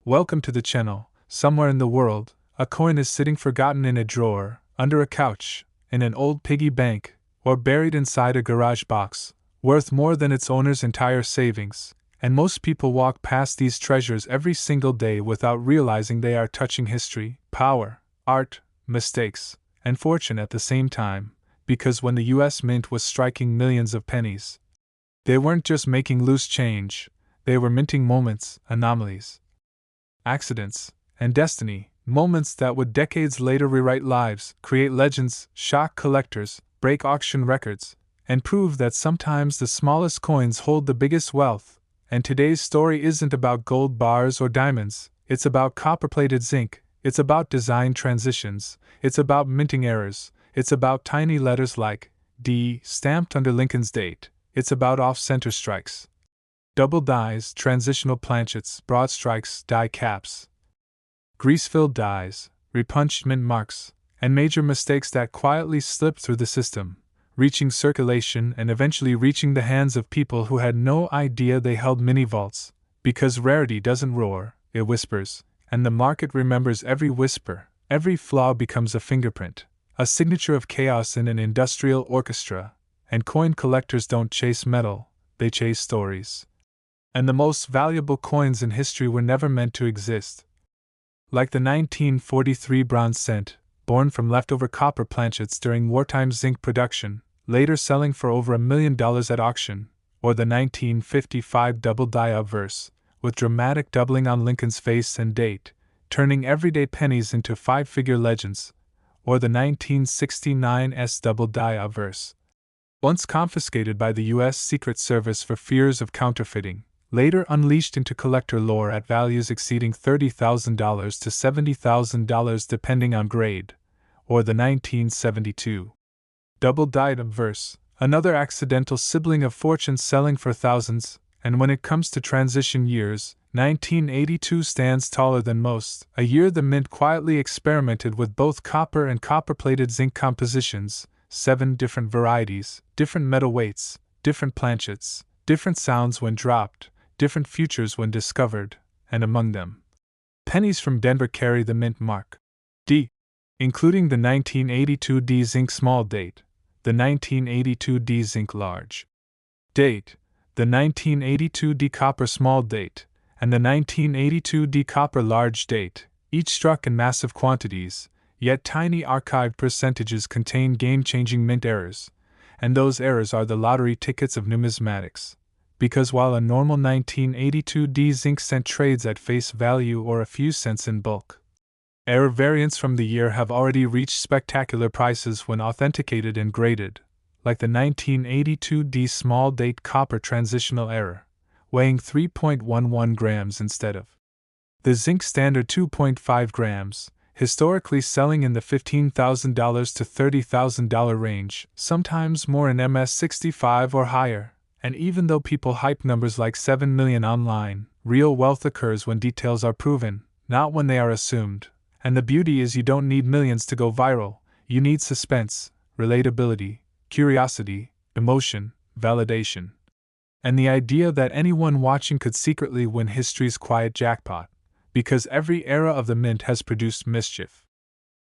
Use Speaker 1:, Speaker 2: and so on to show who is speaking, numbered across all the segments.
Speaker 1: Welcome to the channel. Somewhere in the world, a coin is sitting forgotten in a drawer, under a couch, in an old piggy bank, or buried inside a garage box, worth more than its owner's entire savings, and most people walk past these treasures every single day without realizing they are touching history, power, art, mistakes, and fortune at the same time, because when the US Mint was striking millions of pennies, they weren't just making loose change, they were minting moments, anomalies, accidents, and destiny, moments that would decades later rewrite lives, create legends, shock collectors, break auction records, and prove that sometimes the smallest coins hold the biggest wealth. And today's story isn't about gold bars or diamonds, it's about copper-plated zinc, it's about design transitions, it's about minting errors, it's about tiny letters like D stamped under Lincoln's date, it's about off-center strikes, double dies, transitional planchets, broadstrikes, die caps, grease-filled dies, repunched mint marks, and major mistakes that quietly slipped through the system, reaching circulation and eventually reaching the hands of people who had no idea they held mini vaults, because rarity doesn't roar, it whispers, and the market remembers every whisper. Every flaw becomes a fingerprint, a signature of chaos in an industrial orchestra, and coin collectors don't chase metal, they chase stories. And the most valuable coins in history were never meant to exist. Like the 1943 bronze cent, born from leftover copper planchets during wartime zinc production, later selling for over $1 million at auction, or the 1955 double die obverse, with dramatic doubling on Lincoln's face and date, turning everyday pennies into five-figure legends, or the 1969 double die obverse, once confiscated by the U.S. Secret Service for fears of counterfeiting, later unleashed into collector lore at values exceeding $30,000 to $70,000 depending on grade, or the 1972 double-dyed obverse, another accidental sibling of fortune selling for thousands, and when it comes to transition years, 1982 stands taller than most, a year the mint quietly experimented with both copper and copper-plated zinc compositions, 7 different varieties, different metal weights, different planchets, different sounds when dropped, different futures when discovered, and among them, pennies from Denver carry the mint mark D, including the 1982 D zinc small date, the 1982 D zinc large date, the 1982 D copper small date, and the 1982 D copper large date, each struck in massive quantities, yet tiny archived percentages contain game-changing mint errors, and those errors are the lottery tickets of numismatics. Because while a normal 1982 D zinc cent trades at face value or a few cents in bulk, error variants from the year have already reached spectacular prices when authenticated and graded, like the 1982 D small date copper transitional error, weighing 3.11 grams instead of the zinc standard 2.5 grams, historically selling in the $15,000 to $30,000 range, sometimes more in MS65 or higher. And even though people hype numbers like 7 million online, real wealth occurs when details are proven, not when they are assumed. And the beauty is you don't need millions to go viral, you need suspense, relatability, curiosity, emotion, validation. And the idea that anyone watching could secretly win history's quiet jackpot, because every era of the mint has produced mischief.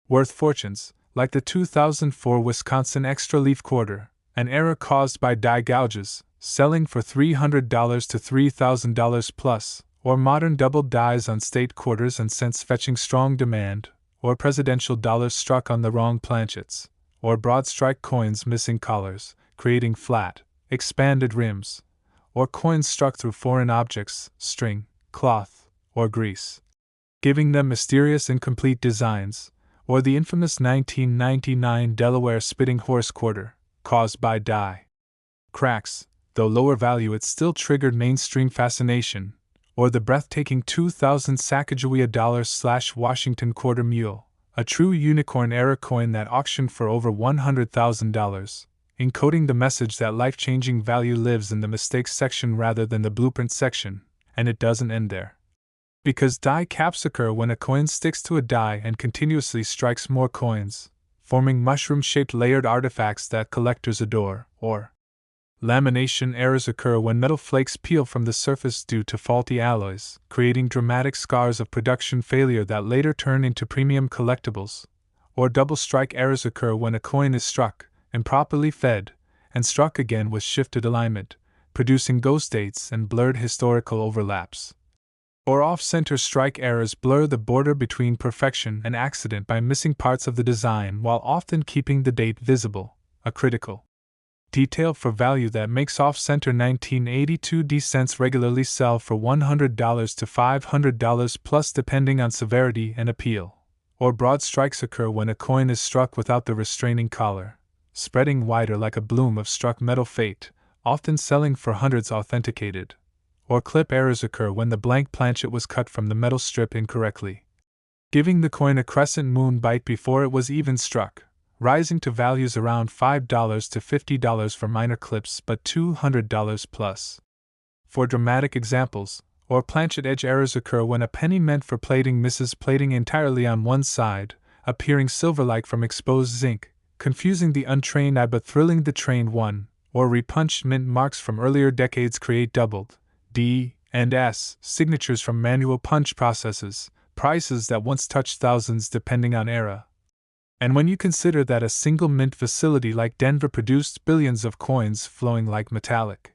Speaker 1: Worth fortunes, like the 2004 Wisconsin Extra Leaf Quarter, an error caused by die gouges, selling for $300 to $3,000 plus, or modern double dies on state quarters and cents fetching strong demand, or presidential dollars struck on the wrong planchets, or broad-strike coins missing collars, creating flat, expanded rims, or coins struck through foreign objects, string, cloth, or grease, giving them mysterious incomplete designs, or the infamous 1999 Delaware Spitting Horse Quarter, caused by die cracks, though lower value it still triggered mainstream fascination, or the breathtaking 2000 Sacagawea $/Washington Quarter Mule, a true unicorn era coin that auctioned for over $100,000, encoding the message that life-changing value lives in the mistakes section rather than the blueprint section, and it doesn't end there. Because die caps occur when a coin sticks to a die and continuously strikes more coins, forming mushroom-shaped layered artifacts that collectors adore, or Lamination errors occur when metal flakes peel from the surface due to faulty alloys, creating dramatic scars of production failure that later turn into premium collectibles. Or double strike errors occur when a coin is struck, improperly fed, and struck again with shifted alignment, producing ghost dates and blurred historical overlaps. Or off-center strike errors blur the border between perfection and accident by missing parts of the design while often keeping the date visible, a critical detail for value that makes off-center 1982 D cents regularly sell for $100 to $500 plus depending on severity and appeal. Or broad strikes occur when a coin is struck without the restraining collar, spreading wider like a bloom of struck metal fate, often selling for hundreds authenticated. Or clip errors occur when the blank planchet was cut from the metal strip incorrectly, giving the coin a crescent moon bite before it was even struck, rising to values around $5 to $50 for minor clips but $200 plus. For dramatic examples, or planchet edge errors occur when a penny meant for plating misses plating entirely on one side, appearing silver-like from exposed zinc, confusing the untrained eye but thrilling the trained one, or repunched mint marks from earlier decades create doubled D and S signatures from manual punch processes, prices that once touched thousands depending on era. And when you consider that a single mint facility like Denver produced billions of coins flowing like metallic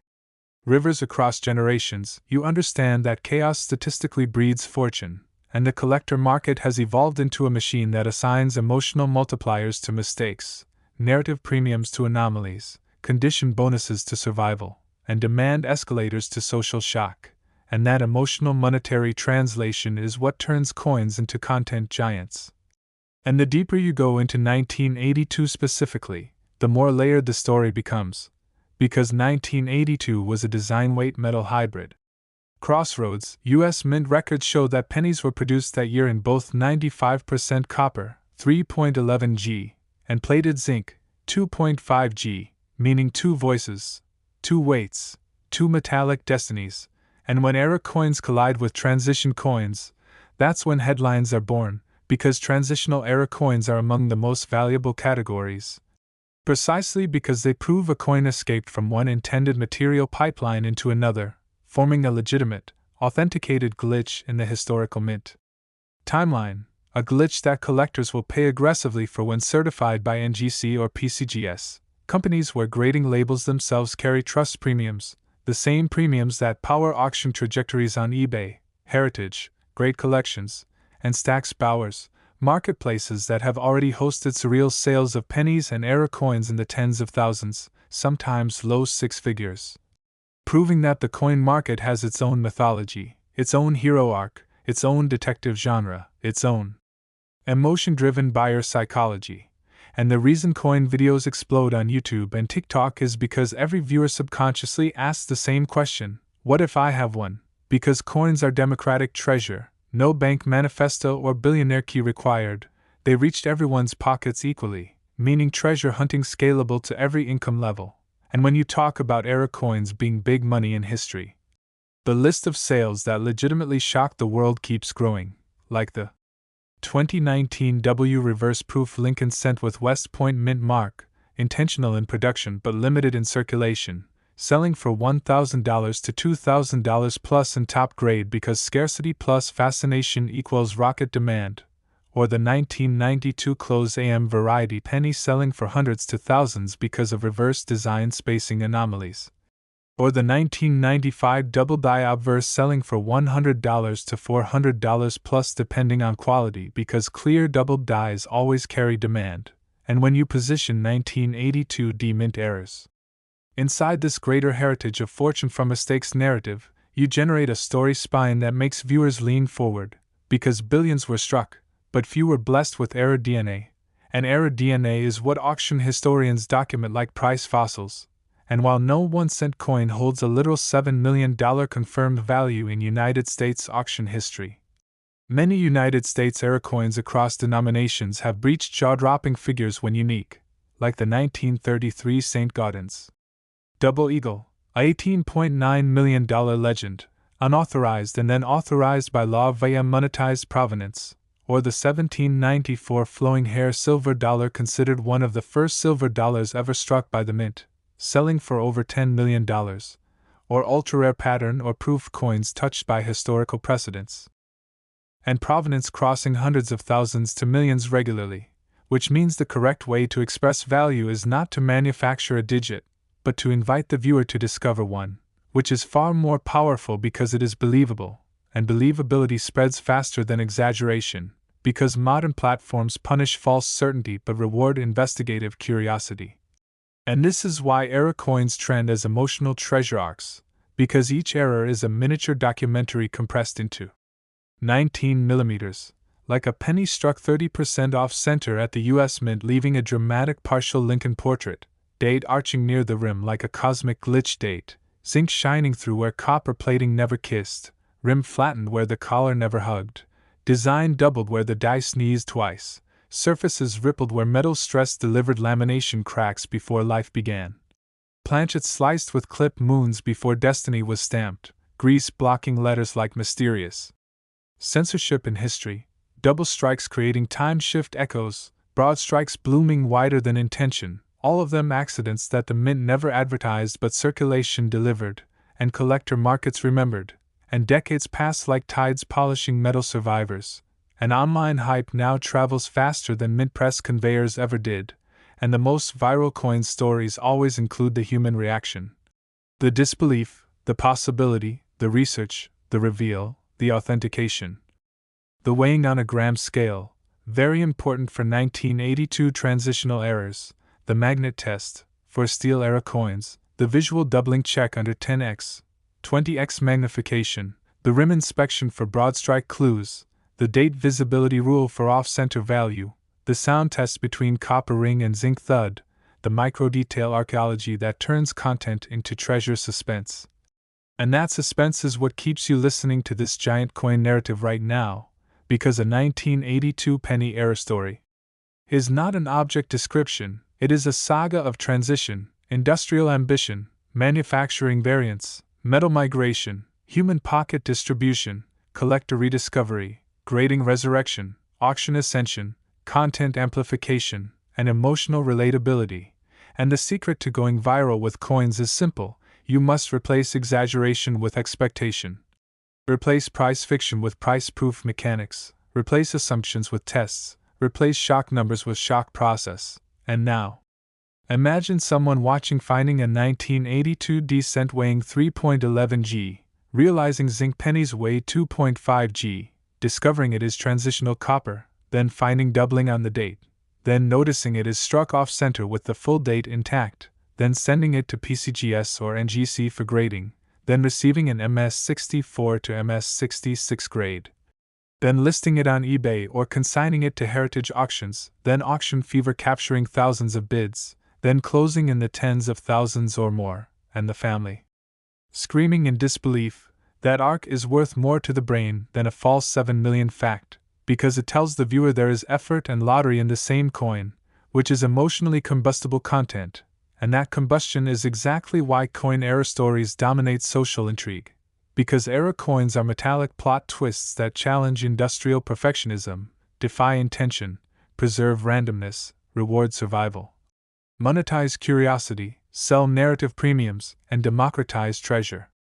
Speaker 1: rivers across generations, you understand that chaos statistically breeds fortune, and the collector market has evolved into a machine that assigns emotional multipliers to mistakes, narrative premiums to anomalies, condition bonuses to survival, and demand escalators to social shock. And that emotional monetary translation is what turns coins into content giants. And the deeper you go into 1982 specifically, the more layered the story becomes, because 1982 was a design-weight metal hybrid. Crossroads, U.S. Mint records show that pennies were produced that year in both 95% copper, 3.11 G, and plated zinc, 2.5 G, meaning two voices, two weights, two metallic destinies, and when era coins collide with transition coins, that's when headlines are born, because transitional era coins are among the most valuable categories. Precisely because they prove a coin escaped from one intended material pipeline into another, forming a legitimate, authenticated glitch in the historical mint timeline, a glitch that collectors will pay aggressively for when certified by NGC or PCGS, companies where grading labels themselves carry trust premiums, the same premiums that power auction trajectories on eBay, Heritage, Great Collections, and Stack's Bowers, marketplaces that have already hosted surreal sales of pennies and era coins in the tens of thousands, sometimes low six figures. Proving that the coin market has its own mythology, its own hero arc, its own detective genre, its own emotion-driven buyer psychology. And the reason coin videos explode on YouTube and TikTok is because every viewer subconsciously asks the same question: what if I have one? Because coins are democratic treasure, no bank manifesto or billionaire key required, they reached everyone's pockets equally, meaning treasure hunting scalable to every income level. And when you talk about era coins being big money in history, the list of sales that legitimately shocked the world keeps growing, like the 2019 W reverse proof Lincoln cent with West Point mint mark, intentional in production but limited in circulation, selling for $1,000 to $2,000 plus in top grade because scarcity plus fascination equals rocket demand. Or the 1992 close AM variety penny selling for hundreds to thousands because of reverse design spacing anomalies. Or the 1995 double die obverse selling for $100 to $400 plus depending on quality because clear double dies always carry demand. And when you position 1982 D mint errors inside this greater heritage of fortune from mistakes narrative, you generate a story spine that makes viewers lean forward, because billions were struck, but few were blessed with error DNA. And error DNA is what auction historians document like price fossils. And while no 1 cent coin holds a literal $7 million confirmed value in United States auction history, many United States era coins across denominations have breached jaw-dropping figures when unique, like the 1933 St. Gaudens Double Eagle, a $18.9 million legend, unauthorized and then authorized by law via monetized provenance, or the 1794 flowing hair silver dollar considered one of the first silver dollars ever struck by the mint, selling for over $10 million, or ultra-rare pattern or proof coins touched by historical precedents, and provenance crossing hundreds of thousands to millions regularly, which means the correct way to express value is not to manufacture a digit, but to invite the viewer to discover one, which is far more powerful because it is believable, and believability spreads faster than exaggeration, because modern platforms punish false certainty but reward investigative curiosity. And this is why era coins trend as emotional treasure arcs, because each era is a miniature documentary compressed into 19 millimeters, like a penny struck 30% off center at the US Mint, leaving a dramatic partial Lincoln portrait, date arching near the rim like a cosmic glitch date, zinc shining through where copper plating never kissed, rim flattened where the collar never hugged, design doubled where the die sneezed twice, surfaces rippled where metal stress delivered lamination cracks before life began, planchets sliced with clipped moons before destiny was stamped, grease blocking letters like mysterious censorship in history, double strikes creating time shift echoes, broad strikes blooming wider than intention, all of them accidents that the mint never advertised but circulation delivered, and collector markets remembered, and decades pass like tides polishing metal survivors, and online hype now travels faster than mint press conveyors ever did, and the most viral coin stories always include the human reaction. The disbelief, the possibility, the research, the reveal, the authentication. The weighing on a gram scale, very important for 1982 transitional errors, the magnet test, for steel era coins, the visual doubling check under 10x, 20x magnification, the rim inspection for broad strike clues, the date visibility rule for off-center value, the sound test between copper ring and zinc thud, the micro-detail archaeology that turns content into treasure suspense. And that suspense is what keeps you listening to this giant coin narrative right now, because a 1982 penny era story is not an object description, it is a saga of transition, industrial ambition, manufacturing variance, metal migration, human pocket distribution, collector rediscovery, grading resurrection, auction ascension, content amplification, and emotional relatability. And the secret to going viral with coins is simple: you must replace exaggeration with expectation. Replace price fiction with price-proof mechanics, replace assumptions with tests, replace shock numbers with shock process. And now, imagine someone watching finding a 1982 D cent weighing 3.11 g, realizing zinc pennies weigh 2.5 g, discovering it is transitional copper, then finding doubling on the date, then noticing it is struck off-center with the full date intact, then sending it to PCGS or NGC for grading, then receiving an MS-64 to MS-66 grade, then listing it on eBay or consigning it to heritage auctions, then auction fever capturing thousands of bids, then closing in the tens of thousands or more, and the family screaming in disbelief. That arc is worth more to the brain than a false 7 million fact, because it tells the viewer there is effort and lottery in the same coin, which is emotionally combustible content, and that combustion is exactly why coin era stories dominate social intrigue. Because era coins are metallic plot twists that challenge industrial perfectionism, defy intention, preserve randomness, reward survival, monetize curiosity, sell narrative premiums, and democratize treasure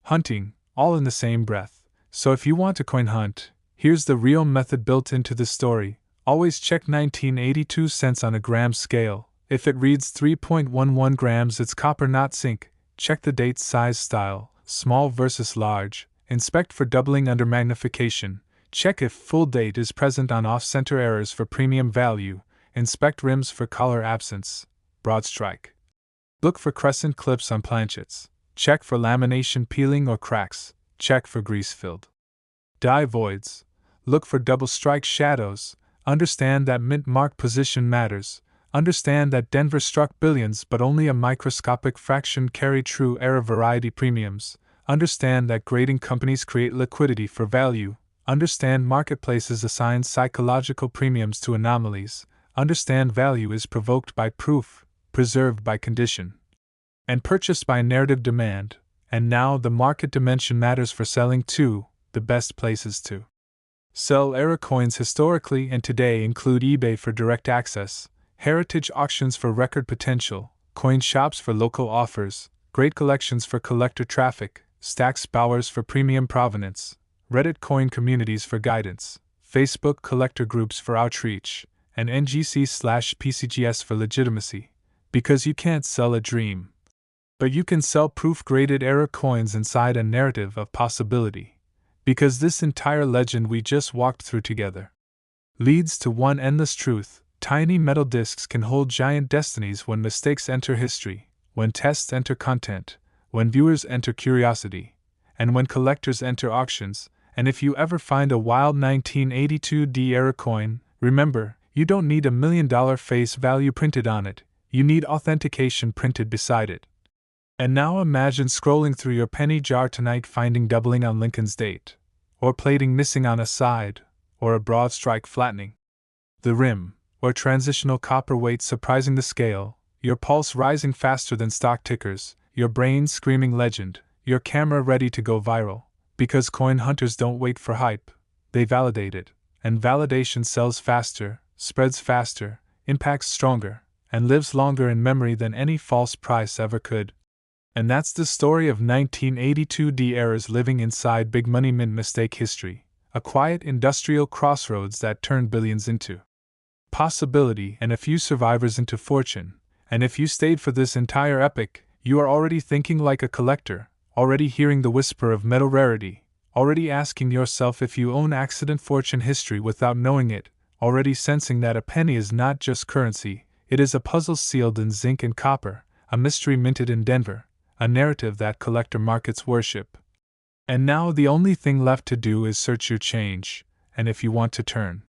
Speaker 1: hunting, all in the same breath. So if you want to coin hunt, here's the real method built into the story. Always check 1982 cents on a gram scale. If it reads 3.11 grams, it's copper, not zinc. Check the date, size, style, small versus large. Inspect for doubling under magnification. Check if full date is present on off-center errors for premium value. Inspect rims for color absence, broad strike. Look for crescent clips on planchets. Check for lamination peeling or cracks. Check for grease-filled die voids. Look for double strike shadows. Understand that mint mark position matters. Understand that Denver struck billions but only a microscopic fraction carry true era variety premiums. Understand that grading companies create liquidity for value. Understand marketplaces assign psychological premiums to anomalies. Understand value is provoked by proof, preserved by condition, and purchased by narrative demand. And now the market dimension matters for selling too. The best places to sell era coins historically and today include eBay for direct access, heritage auctions for record potential, coin shops for local offers, great collections for collector traffic, stacks bowers for premium provenance, Reddit coin communities for guidance, Facebook collector groups for outreach, and NGC/PCGS for legitimacy. Because you can't sell a dream, but you can sell proof-graded error coins inside a narrative of possibility. Because this entire legend we just walked through together leads to one endless truth: tiny metal discs can hold giant destinies when mistakes enter history, when tests enter content, when viewers enter curiosity, and when collectors enter auctions. And if you ever find a wild 1982D error coin, remember, you don't need $1 million face value printed on it, you need authentication printed beside it. And now imagine scrolling through your penny jar tonight, finding doubling on Lincoln's date, or plating missing on a side, or a broad strike flattening the rim, or transitional copper weight surprising the scale, your pulse rising faster than stock tickers, your brain screaming legend, your camera ready to go viral. Because coin hunters don't wait for hype, they validate it, and validation sells faster, spreads faster, impacts stronger, and lives longer in memory than any false price ever could. And that's the story of 1982D errors living inside big money mint mistake history, a quiet industrial crossroads that turned billions into possibility and a few survivors into fortune. And if you stayed for this entire epic, you are already thinking like a collector, already hearing the whisper of metal rarity, already asking yourself if you own accident fortune history without knowing it, already sensing that a penny is not just currency, it is a puzzle sealed in zinc and copper, a mystery minted in Denver, a narrative that collector markets worship. And now the only thing left to do is search your change, and if you want to turn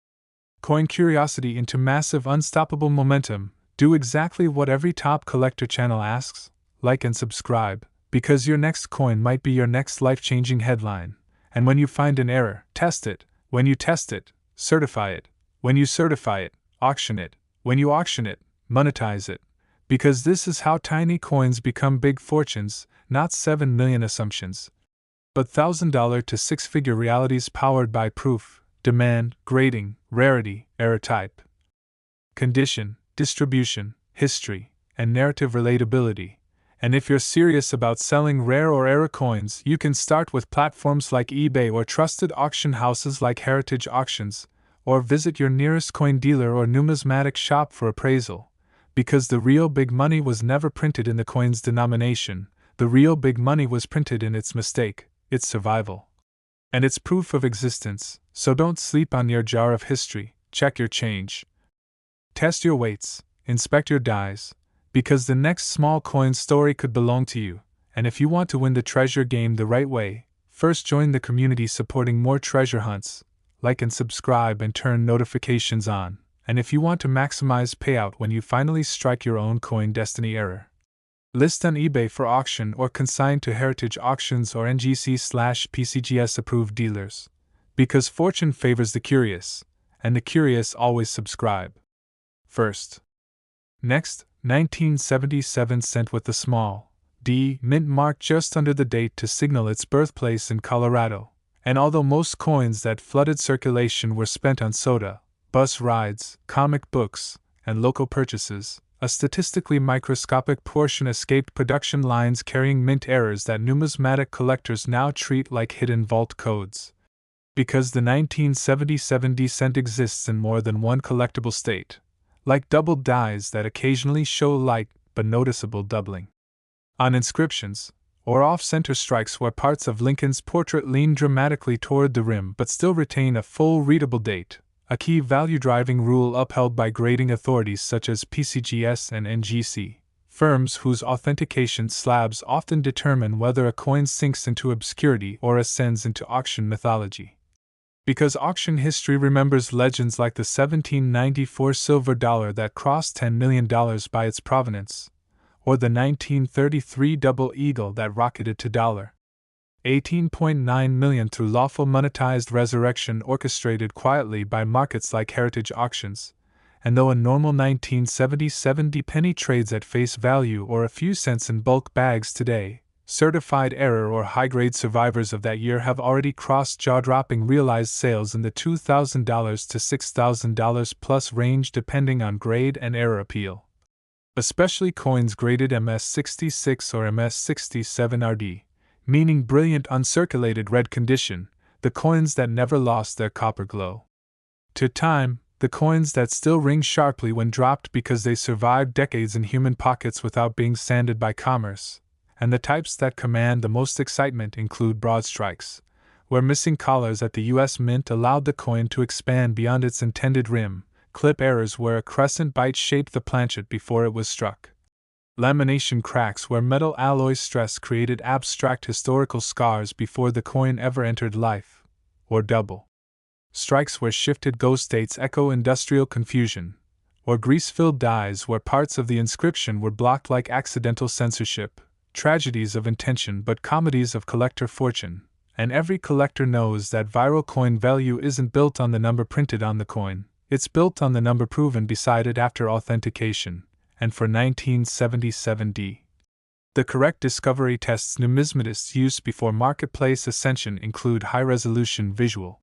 Speaker 1: coin curiosity into massive unstoppable momentum, do exactly what every top collector channel asks: like and subscribe, because your next coin might be your next life-changing headline. And when you find an error, test it. When you test it, certify it. When you certify it, auction it. When you auction it, monetize it. Because this is how tiny coins become big fortunes, not 7 million assumptions, but $1,000 to six-figure realities powered by proof, demand, grading, rarity, error type, condition, distribution, history, and narrative relatability. And if you're serious about selling rare or error coins, you can start with platforms like eBay or trusted auction houses like Heritage Auctions, or visit your nearest coin dealer or numismatic shop for appraisal. Because the real big money was never printed in the coin's denomination, the real big money was printed in its mistake, its survival, and its proof of existence. So don't sleep on your jar of history, check your change, test your weights, inspect your dies, because the next small coin story could belong to you. And if you want to win the treasure game the right way, first join the community supporting more treasure hunts, like and subscribe and turn notifications on. And if you want to maximize payout when you finally strike your own coin destiny error, list on eBay for auction or consign to Heritage Auctions or NGC/PCGS approved dealers. Because fortune favors the curious, and the curious always subscribe first. Next, 1977 sent with the small D mint mark just under the date to signal its birthplace in Colorado. And although most coins that flooded circulation were spent on soda, bus rides, comic books, and local purchases, a statistically microscopic portion escaped production lines carrying mint errors that numismatic collectors now treat like hidden vault codes. Because the 1977 descent exists in more than one collectible state, like doubled dies that occasionally show light but noticeable doubling on inscriptions, or off-center strikes where parts of Lincoln's portrait lean dramatically toward the rim but still retain a full readable date, a key value-driving rule upheld by grading authorities such as PCGS and NGC, firms whose authentication slabs often determine whether a coin sinks into obscurity or ascends into auction mythology. Because auction history remembers legends like the 1794 silver dollar that crossed $10 million by its provenance, or the 1933 double eagle that rocketed to $18.9 million through lawful monetized resurrection orchestrated quietly by markets like Heritage Auctions. And though a normal 1977 penny trades at face value or a few cents in bulk bags today, certified error or high-grade survivors of that year have already crossed jaw-dropping realized sales in the $2,000 to $6,000 plus range depending on grade and error appeal. especially coins graded MS66 or MS67RD, meaning brilliant uncirculated red condition, the coins that never lost their copper glow. To time, the coins that still ring sharply when dropped because they survived decades in human pockets without being sanded by commerce, and the types that command the most excitement include broadstrikes, where missing collars at the U.S. Mint allowed the coin to expand beyond its intended rim, clip errors where a crescent bite shaped the planchet before it was struck, lamination cracks where metal alloy stress created abstract historical scars before the coin ever entered life, or double strikes where shifted ghost dates echo industrial confusion, or grease-filled dies where parts of the inscription were blocked like accidental censorship, tragedies of intention but comedies of collector fortune. And every collector knows that viral coin value isn't built on the number printed on the coin, it's built on the number proven beside it after authentication, and for 1977D. The correct discovery tests numismatists use before marketplace ascension include high-resolution visual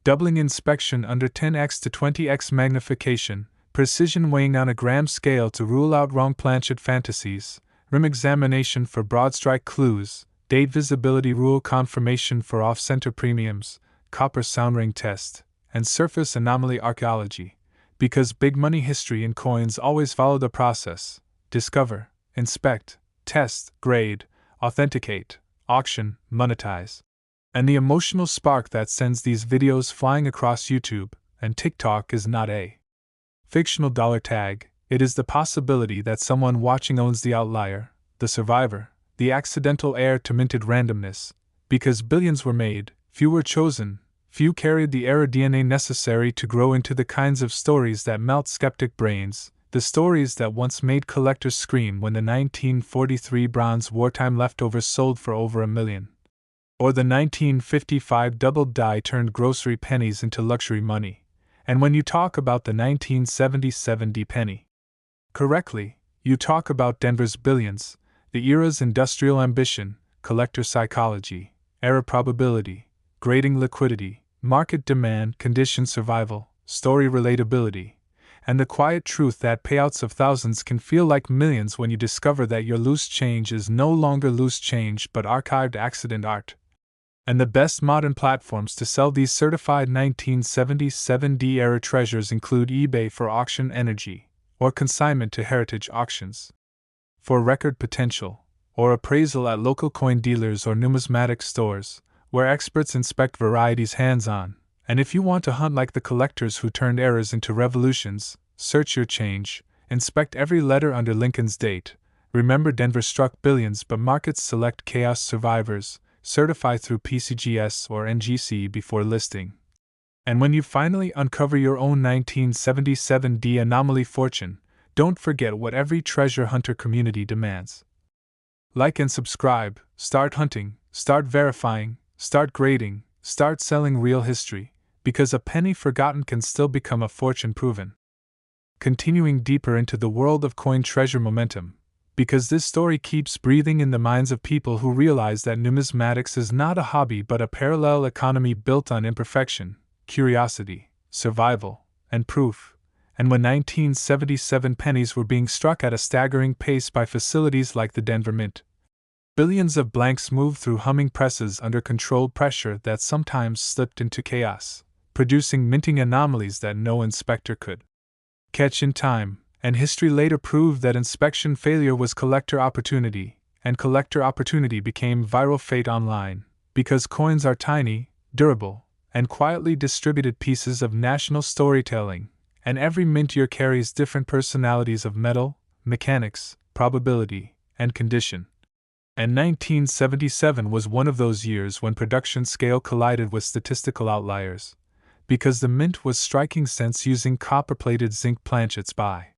Speaker 1: doubling inspection under 10x to 20x magnification, precision weighing on a gram scale to rule out wrong planchet fantasies, rim examination for broadstrike clues, date visibility rule confirmation for off-center premiums, copper sound ring test, and surface anomaly archaeology, because big money history and coins always follow the process: discover, inspect, test, grade, authenticate, auction, monetize. And the emotional spark that sends these videos flying across YouTube and TikTok is not a fictional dollar tag, it is the possibility that someone watching owns the outlier, the survivor, the accidental heir to minted randomness. Because billions were made, few were chosen, few carried the error DNA necessary to grow into the kinds of stories that melt skeptic brains, the stories that once made collectors scream when the 1943 bronze wartime leftovers sold for over $1 million. Or the 1955 double die turned grocery pennies into luxury money, and when you talk about the 1977 D penny correctly, you talk about Denver's billions, the era's industrial ambition, collector psychology, error probability, grading liquidity, market demand, condition survival, story relatability, and the quiet truth that payouts of thousands can feel like millions when you discover that your loose change is no longer loose change but archived accident art. And the best modern platforms to sell these certified 1977D era treasures include eBay for auction energy, or consignment to heritage auctions for record potential, or appraisal at local coin dealers or numismatic stores, where experts inspect varieties hands-on. And if you want to hunt like the collectors who turned errors into revolutions, search your change, inspect every letter under Lincoln's date. Remember, Denver struck billions, but markets select chaos survivors, certify through PCGS or NGC before listing. And when you finally uncover your own 1977D anomaly fortune, don't forget what every treasure hunter community demands. Like and subscribe, start hunting, start verifying, start grading, start selling real history, because a penny forgotten can still become a fortune proven. Continuing deeper into the world of coin treasure momentum, because this story keeps breathing in the minds of people who realize that numismatics is not a hobby but a parallel economy built on imperfection, curiosity, survival, and proof. And when 1977 pennies were being struck at a staggering pace by facilities like the Denver Mint, billions of blanks moved through humming presses under controlled pressure that sometimes slipped into chaos, producing minting anomalies that no inspector could catch in time. And history later proved that inspection failure was collector opportunity, and collector opportunity became viral fate online, because coins are tiny, durable, and quietly distributed pieces of national storytelling, and every mint year carries different personalities of metal, mechanics, probability, and condition. And 1977 was one of those years when production scale collided with statistical outliers, because the mint was striking sense using copper-plated zinc planchets by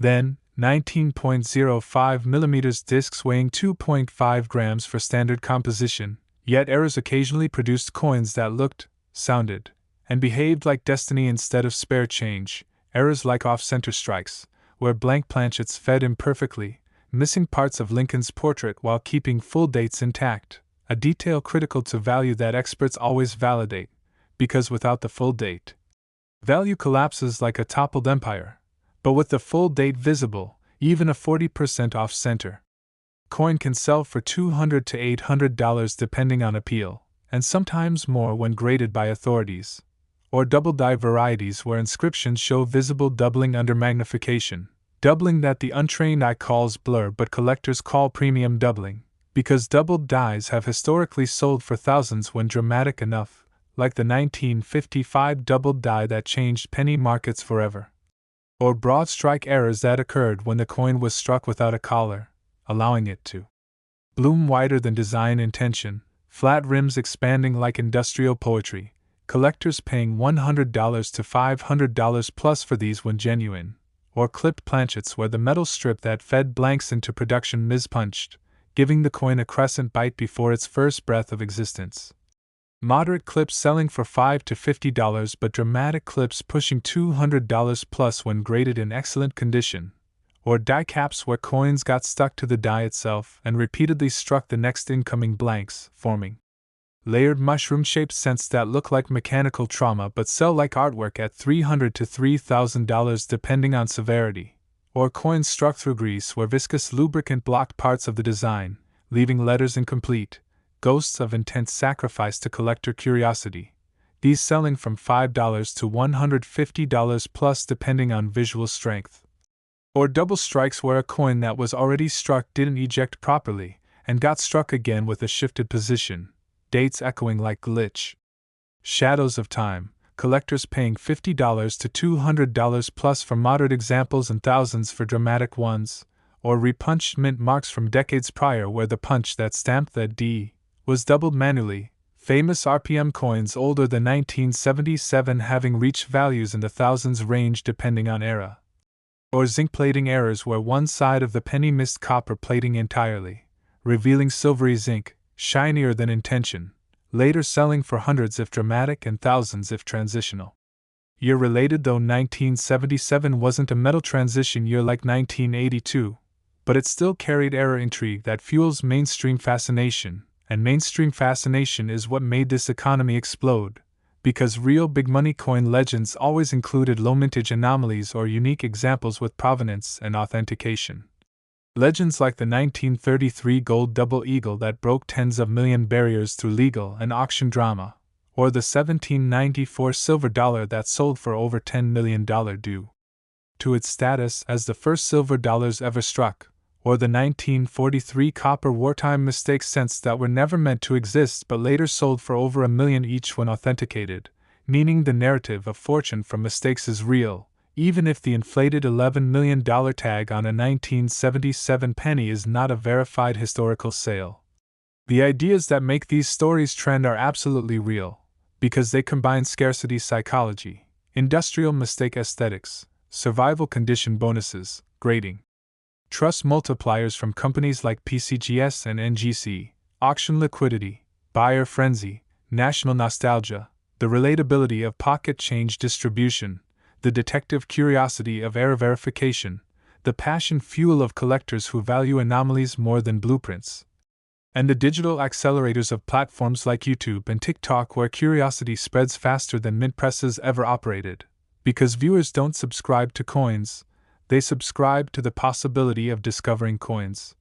Speaker 1: then 19.05 mm discs weighing 2.5 grams for standard composition, yet errors occasionally produced coins that looked, sounded, and behaved like destiny instead of spare change, errors like off-center strikes, where blank planchets fed imperfectly, missing parts of Lincoln's portrait while keeping full dates intact, a detail critical to value that experts always validate, because without the full date, value collapses like a toppled empire. But with the full date visible, even a 40% off center coin can sell for $200 to $800 depending on appeal, and sometimes more when graded by authorities. Or double die varieties where inscriptions show visible doubling under magnification, doubling that the untrained eye calls blur but collectors call premium doubling, because doubled dies have historically sold for thousands when dramatic enough, like the 1955 doubled die that changed penny markets forever. Or broad strike errors that occurred when the coin was struck without a collar, allowing it to bloom wider than design intention, flat rims expanding like industrial poetry, collectors paying $100 to $500 plus for these when genuine, or clipped planchets where the metal strip that fed blanks into production mispunched, giving the coin a crescent bite before its first breath of existence. Moderate clips selling for $5 to $50 but dramatic clips pushing $200 plus when graded in excellent condition. Or die caps where coins got stuck to the die itself and repeatedly struck the next incoming blanks, forming layered mushroom-shaped cents that look like mechanical trauma but sell like artwork at $300 to $3,000 depending on severity. Or coins struck through grease where viscous lubricant blocked parts of the design, leaving letters incomplete, ghosts of intense sacrifice to collector curiosity. These selling from $5 to $150 plus depending on visual strength. Or double strikes where a coin that was already struck didn't eject properly, and got struck again with a shifted position, dates echoing like glitch. Shadows of time, collectors paying $50 to $200 plus for moderate examples and thousands for dramatic ones. Or repunched mint marks from decades prior where the punch that stamped the D was doubled manually, famous RPM coins older than 1977 having reached values in the thousands range depending on era. Or zinc plating errors where one side of the penny missed copper plating entirely, revealing silvery zinc, shinier than intention, later selling for hundreds if dramatic and thousands if transitional. Year related though 1977 wasn't a metal transition year like 1982, but it still carried era intrigue that fuels mainstream fascination, and mainstream fascination is what made this economy explode. Because real big money coin legends always included low mintage anomalies or unique examples with provenance and authentication. Legends like the 1933 gold double eagle that broke tens of million barriers through legal and auction drama, or the 1794 silver dollar that sold for over $10 million due to its status as the first silver dollars ever struck, or the 1943 copper wartime mistake cents that were never meant to exist but later sold for over $1 million each when authenticated, meaning the narrative of fortune from mistakes is real, even if the inflated $11 million tag on a 1977 penny is not a verified historical sale. The ideas that make these stories trend are absolutely real, because they combine scarcity psychology, industrial mistake aesthetics, survival condition bonuses, grading, trust multipliers from companies like PCGS and NGC, auction liquidity, buyer frenzy, national nostalgia, the relatability of pocket change distribution, the detective curiosity of error verification, the passion fuel of collectors who value anomalies more than blueprints, and the digital accelerators of platforms like YouTube and TikTok where curiosity spreads faster than mint presses ever operated. Because viewers don't subscribe to coins, they subscribe to the possibility of discovering coins.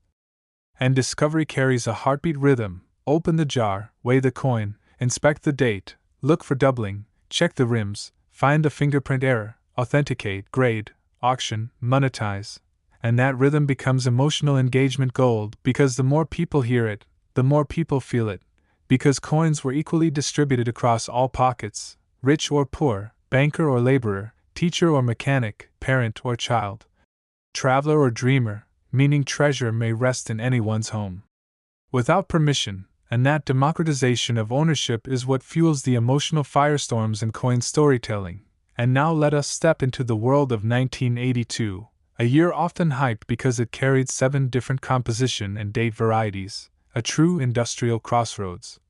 Speaker 1: And discovery carries a heartbeat rhythm. Open the jar, weigh the coin, inspect the date, look for doubling, check the rims, find the fingerprint error, authenticate, grade, auction, monetize. And that rhythm becomes emotional engagement gold because the more people hear it, the more people feel it. Because coins were equally distributed across all pockets, rich or poor, banker or laborer, teacher or mechanic, parent or child, traveler or dreamer, meaning treasure may rest in anyone's home without permission, and that democratization of ownership is what fuels the emotional firestorms in coin storytelling. And now let us step into the world of 1982, a year often hyped because it carried 7 different composition and date varieties, a true industrial crossroads.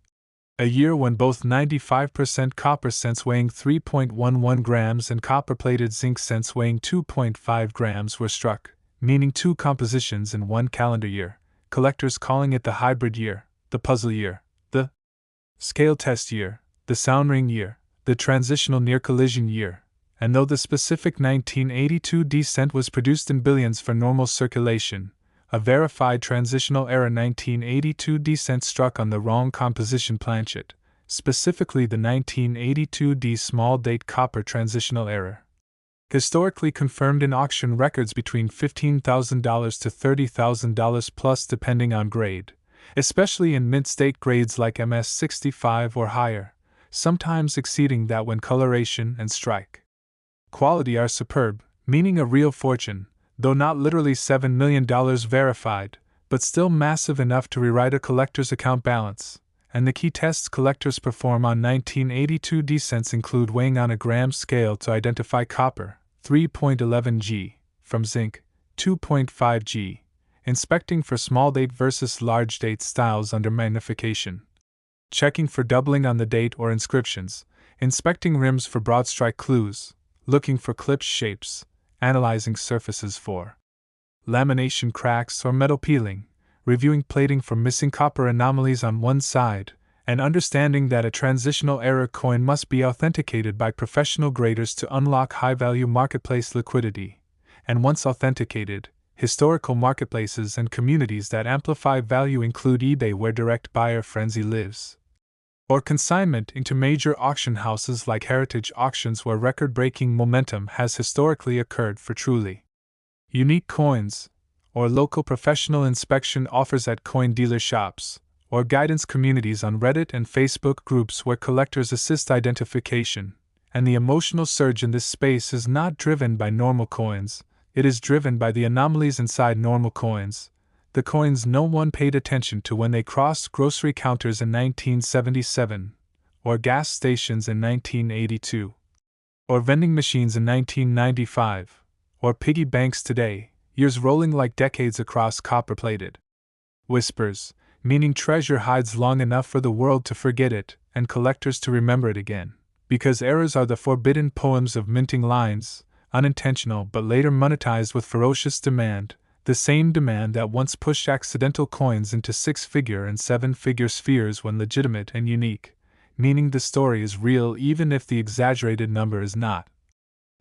Speaker 1: A year when both 95% copper cents weighing 3.11 grams and copper-plated zinc cents weighing 2.5 grams were struck, meaning 2 compositions in one calendar year, collectors calling it the hybrid year, the puzzle year, the scale test year, the sound ring year, the transitional near-collision year, and though the specific 1982D cent was produced in billions for normal circulation, a verified transitional error 1982D cent struck on the wrong composition planchet, specifically the 1982D small date copper transitional error. Historically confirmed in auction records between $15,000 to $30,000 plus depending on grade, especially in mint-state grades like MS65 or higher, sometimes exceeding that when coloration and strike quality are superb, meaning a real fortune, though not literally $7 million verified, but still massive enough to rewrite a collector's account balance. And the key tests collectors perform on 1982D cents include weighing on a gram scale to identify copper, 3.11 g, from zinc, 2.5 g, inspecting for small date versus large date styles under magnification, checking for doubling on the date or inscriptions, inspecting rims for broadstrike clues, looking for clip shapes, analyzing surfaces for lamination cracks or metal peeling, reviewing plating for missing copper anomalies on one side, and understanding that a transitional error coin must be authenticated by professional graders to unlock high-value marketplace liquidity. And once authenticated, historical marketplaces and communities that amplify value include eBay, where direct buyer frenzy lives, or consignment into major auction houses like heritage auctions, where record-breaking momentum has historically occurred for truly unique coins, or local professional inspection offers at coin dealer shops, or guidance communities on Reddit and Facebook groups where collectors assist identification. And the emotional surge in this space is not driven by normal coins, it is driven by the anomalies inside normal coins, the coins no one paid attention to when they crossed grocery counters in 1977, or gas stations in 1982, or vending machines in 1995, or piggy banks today, years rolling like decades across copper-plated whispers, meaning treasure hides long enough for the world to forget it and collectors to remember it again. Because errors are the forbidden poems of minting lines, unintentional but later monetized with ferocious demand, the same demand that once pushed accidental coins into six-figure and seven-figure spheres when legitimate and unique, meaning the story is real even if the exaggerated number is not.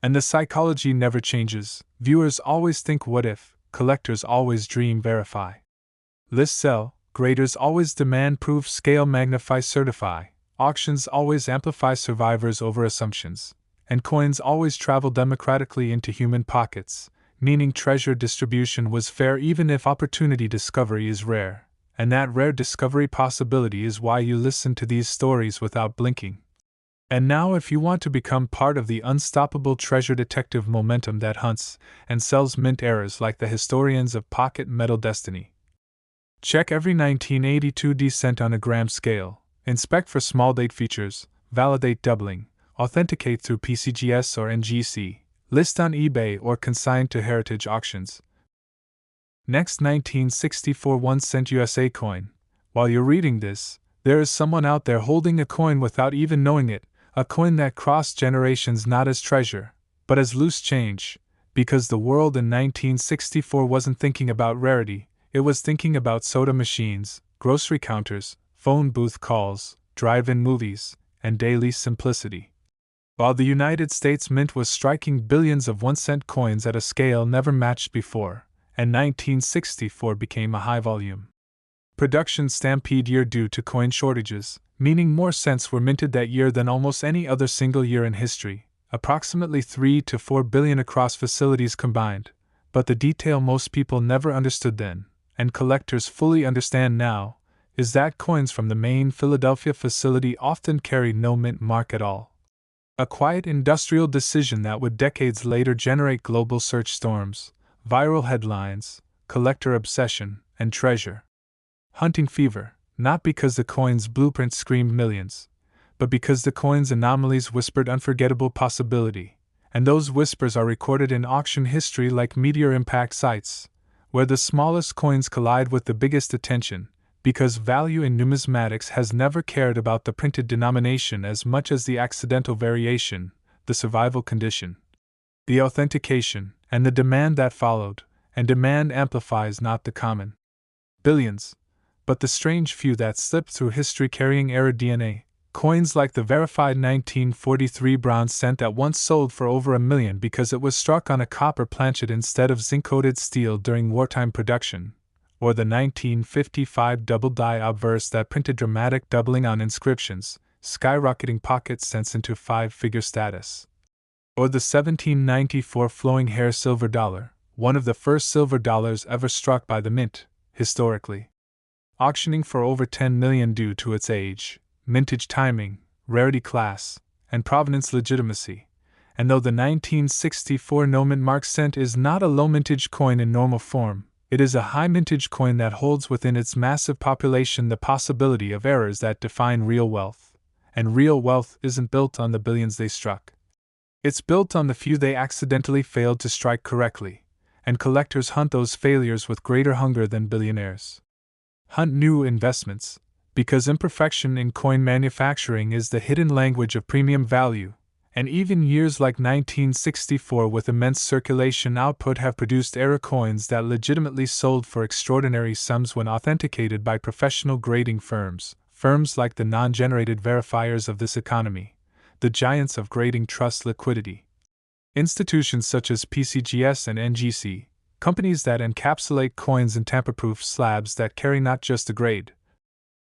Speaker 1: And the psychology never changes. Viewers always think what if, collectors always dream verify. List sell, graders always demand proof, scale magnify certify, auctions always amplify survivors over assumptions, and coins always travel democratically into human pockets, meaning treasure distribution was fair even if opportunity discovery is rare, and that rare discovery possibility is why you listen to these stories without blinking. And now, if you want to become part of the unstoppable treasure detective momentum that hunts and sells mint errors like the historians of pocket metal destiny, check every 1982D cent on a gram scale, inspect for small date features, validate doubling, authenticate through PCGS or NGC, list on eBay or consign to heritage auctions. Next, 1964 1 cent USA coin. While you're reading this, there is someone out there holding a coin without even knowing it. A coin that crossed generations not as treasure, but as loose change, because the world in 1964 wasn't thinking about rarity, it was thinking about soda machines, grocery counters, phone booth calls, drive-in movies, and daily simplicity. While the United States Mint was striking billions of 1 cent coins at a scale never matched before, and 1964 became a high-volume production stampede year due to coin shortages, meaning more cents were minted that year than almost any other single year in history, approximately 3 to 4 billion across facilities combined. But the detail most people never understood then, and collectors fully understand now, is that coins from the main Philadelphia facility often carried no mint mark at all. A quiet industrial decision that would decades later generate global search storms, viral headlines, collector obsession, and treasure hunting fever. Not because the coin's blueprint screamed millions, but because the coin's anomalies whispered unforgettable possibility, and those whispers are recorded in auction history like meteor impact sites, where the smallest coins collide with the biggest attention, because value in numismatics has never cared about the printed denomination as much as the accidental variation, the survival condition, the authentication, and the demand that followed, and demand amplifies not the common billions, but the strange few that slipped through history carrying error DNA, Coins like the verified 1943 brown cent that once sold for over $1 million because it was struck on a copper planchet instead of zinc-coated steel during wartime production, or the 1955 double-die obverse that printed dramatic doubling on inscriptions, skyrocketing pocket cents into five-figure status. Or the 1794 flowing hair silver dollar, one of the first silver dollars ever struck by the mint, historically. Auctioning for over $10 million due to its age, mintage timing, rarity class, and provenance legitimacy. And though the 1964 no-mint mark cent is not a low-mintage coin in normal form, it is a high-mintage coin that holds within its massive population the possibility of errors that define real wealth. And real wealth isn't built on the billions they struck. It's built on the few they accidentally failed to strike correctly, and collectors hunt those failures with greater hunger than billionaires. Hunt new investments, because imperfection in coin manufacturing is the hidden language of premium value, and even years like 1964 with immense circulation output have produced error coins that legitimately sold for extraordinary sums when authenticated by professional grading firms like the non-generated verifiers of this economy, the giants of grading trust liquidity. Institutions such as PCGS and NGC, companies that encapsulate coins in tamper-proof slabs that carry not just a grade,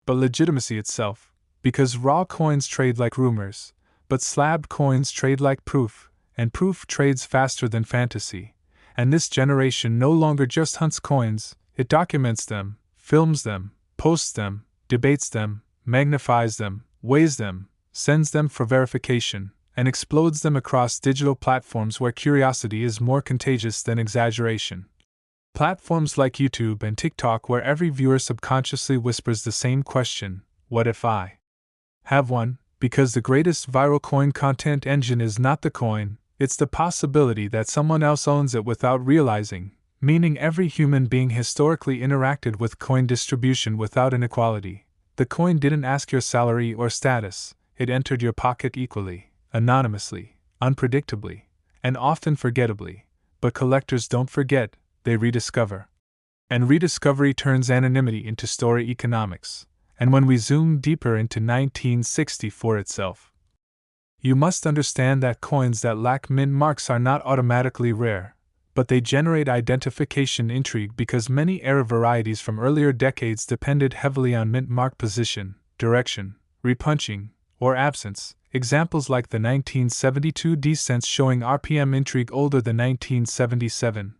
Speaker 1: but legitimacy itself, because raw coins trade like rumors, but slabbed coins trade like proof, and proof trades faster than fantasy. And this generation no longer just hunts coins, it documents them, films them, posts them, debates them, magnifies them, weighs them, sends them for verification, and explodes them across digital platforms where curiosity is more contagious than exaggeration. Platforms like YouTube and TikTok, where every viewer subconsciously whispers the same question: what if I have one? Because the greatest viral coin content engine is not the coin, it's the possibility that someone else owns it without realizing, meaning every human being historically interacted with coin distribution without inequality. The coin didn't ask your salary or status, it entered your pocket equally, anonymously, unpredictably, and often forgettably. But collectors don't forget, they rediscover. And rediscovery turns anonymity into story economics. And when we zoom deeper into 1964 itself, you must understand that coins that lack mint marks are not automatically rare, but they generate identification intrigue because many error varieties from earlier decades depended heavily on mint mark position, direction, repunching, or absence. Examples like the 1972 D cents showing RPM intrigue older than 1977,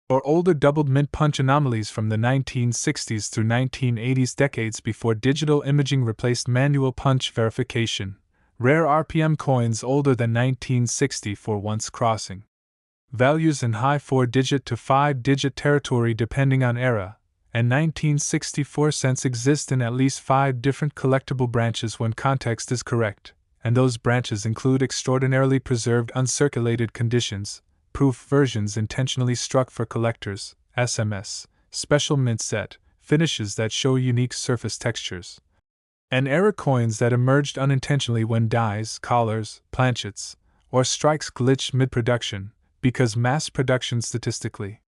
Speaker 1: or older doubled mint punch anomalies from the 1960s through 1980s, decades before digital imaging replaced manual punch verification. Rare RPM coins older than 1964 once crossing values in high 4-digit to 5-digit territory depending on era, and 1964 cents exist in at least 5 different collectible branches when context is correct, and those branches include extraordinarily preserved uncirculated conditions, proof versions intentionally struck for collectors, SMS, special mint set, finishes that show unique surface textures, and error coins that emerged unintentionally when dies, collars, planchets, or strikes glitched mid-production, because mass production statistically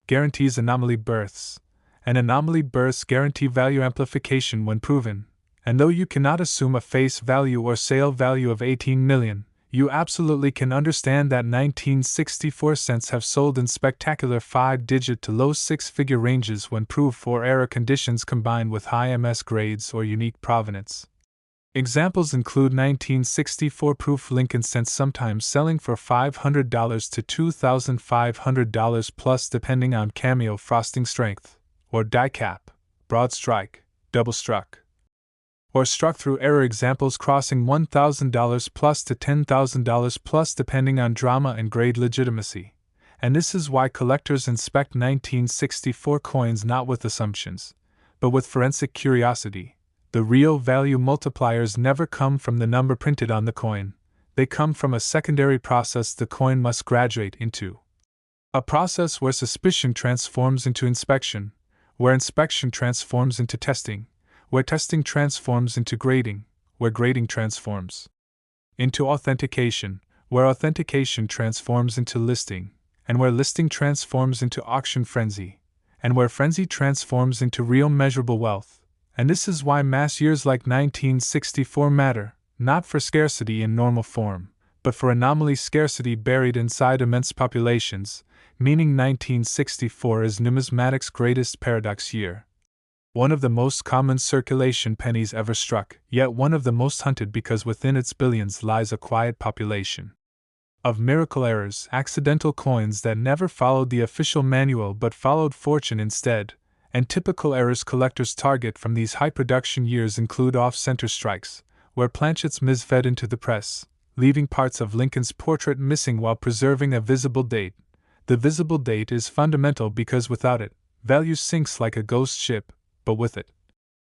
Speaker 1: guarantees anomaly births, and anomaly births guarantee value amplification when proven, and though you cannot assume a face value or sale value of 18 million, you absolutely can understand that 1964 cents have sold in spectacular 5-digit to low 6-figure ranges when proof or error conditions combine with high MS grades or unique provenance. Examples include 1964 proof Lincoln cents sometimes selling for $500 to $2,500 plus depending on cameo frosting strength, or die cap, broad strike, double struck, or struck through error. Examples crossing $1,000 plus to $10,000 plus depending on drama and grade legitimacy. And this is why collectors inspect 1964 coins not with assumptions, but with forensic curiosity. The real value multipliers never come from the number printed on the coin, they come from a secondary process the coin must graduate into. A process where suspicion transforms into inspection, where inspection transforms into testing, where testing transforms into grading, where grading transforms into authentication, where authentication transforms into listing, and where listing transforms into auction frenzy, and where frenzy transforms into real measurable wealth. And this is why mass years like 1964 matter, not for scarcity in normal form, but for anomaly scarcity buried inside immense populations, meaning 1964 is numismatics' greatest paradox year. One of the most common circulation pennies ever struck, yet one of the most hunted because within its billions lies a quiet population of miracle errors, accidental coins that never followed the official manual but followed fortune instead, and typical errors collectors target from these high production years include off-center strikes, where planchets misfed into the press, leaving parts of Lincoln's portrait missing while preserving a visible date. The visible date is fundamental because without it, value sinks like a ghost ship, but with it,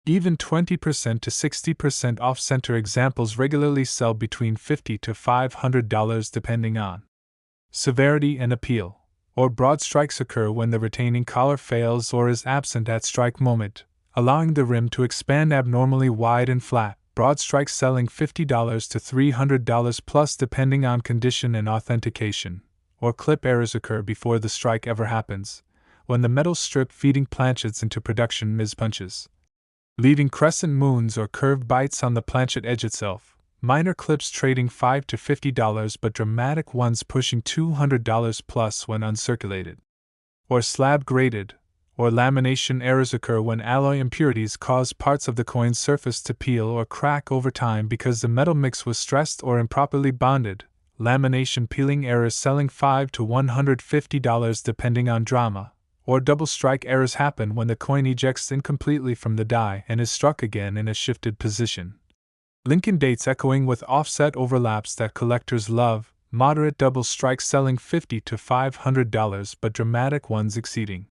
Speaker 1: even 20% to 60% off-center examples regularly sell between $50 to $500 depending on severity and appeal. Or broad strikes occur when the retaining collar fails or is absent at strike moment, allowing the rim to expand abnormally wide and flat. Broad strikes selling $50 to $300 plus depending on condition and authentication. Or clip errors occur before the strike ever happens, when the metal strip feeding planchets into production mispunches, leaving crescent moons or curved bites on the planchet edge itself. Minor clips trading $5 to $50 but dramatic ones pushing $200 plus when uncirculated. Or slab graded, or lamination errors occur when alloy impurities cause parts of the coin's surface to peel or crack over time because the metal mix was stressed or improperly bonded. Lamination peeling errors selling $5 to $150 depending on drama. Or double strike errors happen when the coin ejects incompletely from the die and is struck again in a shifted position. Lincoln dates echoing with offset overlaps that collectors love, moderate double strikes selling $50 to $500 but dramatic ones exceeding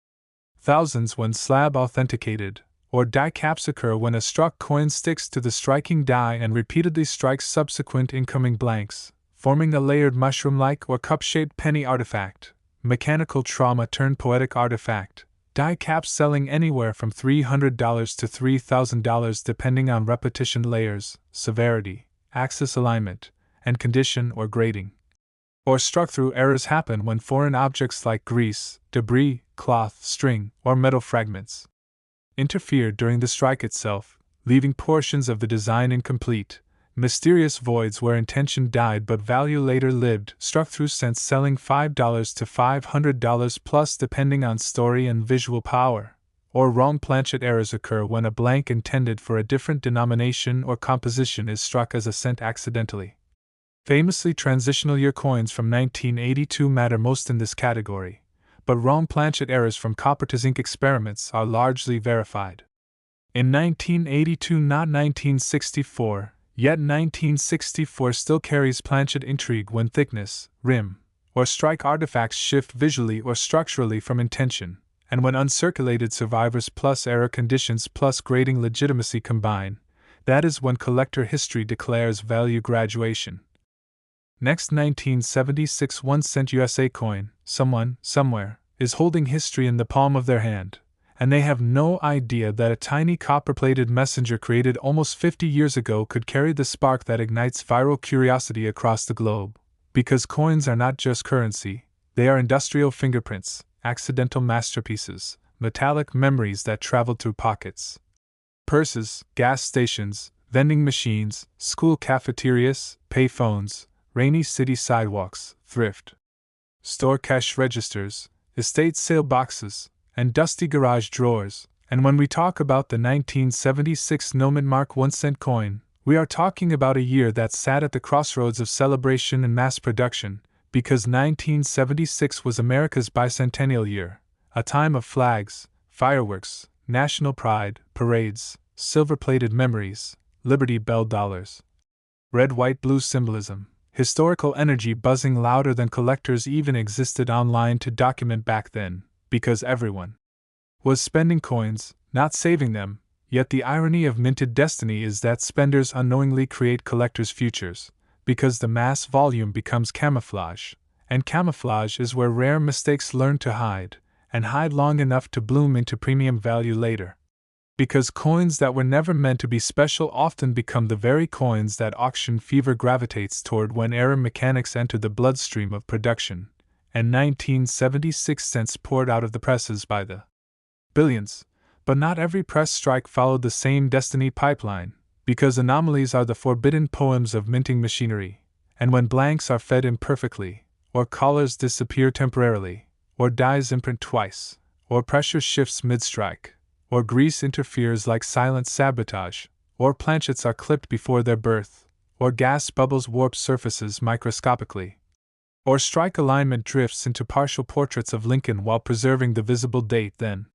Speaker 1: thousands when slab authenticated, or die caps occur when a struck coin sticks to the striking die and repeatedly strikes subsequent incoming blanks, forming a layered mushroom-like or cup-shaped penny artifact, mechanical trauma turned poetic artifact. Die caps selling anywhere from $300 to $3,000 depending on repetition layers, severity, axis alignment, and condition or grading. Or struck-through errors happen when foreign objects like grease, debris, cloth, string, or metal fragments interfere during the strike itself, leaving portions of the design incomplete. Mysterious voids where intention died but value later lived, struck through cents selling $5 to $500 plus depending on story and visual power. Or wrong planchet errors occur when a blank intended for a different denomination or composition is struck as a cent accidentally. Famously, transitional year coins from 1982 matter most in this category, but wrong planchet errors from copper to zinc experiments are largely verified. In 1982, not 1964, yet 1964 still carries planchet intrigue when thickness, rim, or strike artifacts shift visually or structurally from intention, and when uncirculated survivors plus error conditions plus grading legitimacy combine. That is when collector history declares value graduation. Next, 1976 1-cent USA coin. Someone, somewhere, is holding history in the palm of their hand, and they have no idea that a tiny copper-plated messenger created almost 50 years ago could carry the spark that ignites viral curiosity across the globe. Because coins are not just currency, they are industrial fingerprints, accidental masterpieces, metallic memories that travel through pockets, purses, gas stations, vending machines, school cafeterias, payphones, rainy city sidewalks, thrift store cash registers, estate sale boxes, and dusty garage drawers. And when we talk about the 1976 Nomen Mark 1-cent coin, we are talking about a year that sat at the crossroads of celebration and mass production, because 1976 was America's bicentennial year, a time of flags, fireworks, national pride, parades, silver-plated memories, Liberty Bell dollars, red, white, blue symbolism, historical energy buzzing louder than collectors even existed online to document back then, because everyone was spending coins, not saving them. Yet the irony of minted destiny is that spenders unknowingly create collectors' futures, because the mass volume becomes camouflage, and camouflage is where rare mistakes learn to hide, and hide long enough to bloom into premium value later. Because coins that were never meant to be special often become the very coins that auction fever gravitates toward when error mechanics enter the bloodstream of production, and 1976 cents poured out of the presses by the billions, But not every press strike followed the same destiny pipeline, because anomalies are the forbidden poems of minting machinery, and when blanks are fed imperfectly, or collars disappear temporarily, or dies imprint twice, or pressure shifts mid-strike, or grease interferes like silent sabotage, or planchets are clipped before their birth, or gas bubbles warp surfaces microscopically, or strike alignment drifts into partial portraits of Lincoln while preserving the visible date, then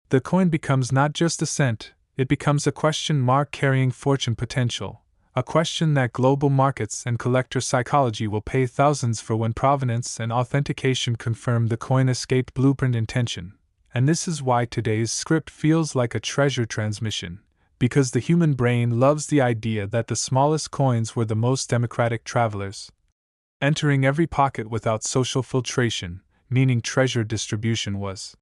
Speaker 1: the coin becomes not just a cent, it becomes a question mark carrying fortune potential, a question that global markets and collector psychology will pay thousands for when provenance and authentication confirm the coin escaped blueprint intention. And this is why today's script feels like a treasure transmission, because the human brain loves the idea that the smallest coins were the most democratic travelers, entering every pocket without social filtration, meaning treasure distribution was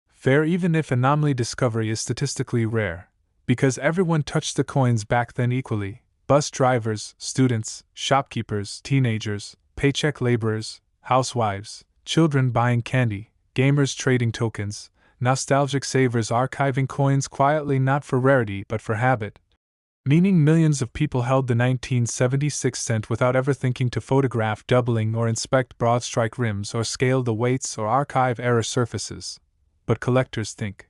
Speaker 1: fair even if anomaly discovery is statistically rare, because everyone touched the coins back then equally: bus drivers, students, shopkeepers, teenagers, paycheck laborers, housewives, children buying candy, gamers trading tokens, nostalgic savers archiving coins quietly not for rarity but for habit. Meaning millions of people held the 1976 cent without ever thinking to photograph doubling or inspect broadstrike rims or scale the weights or archive error surfaces. But collectors think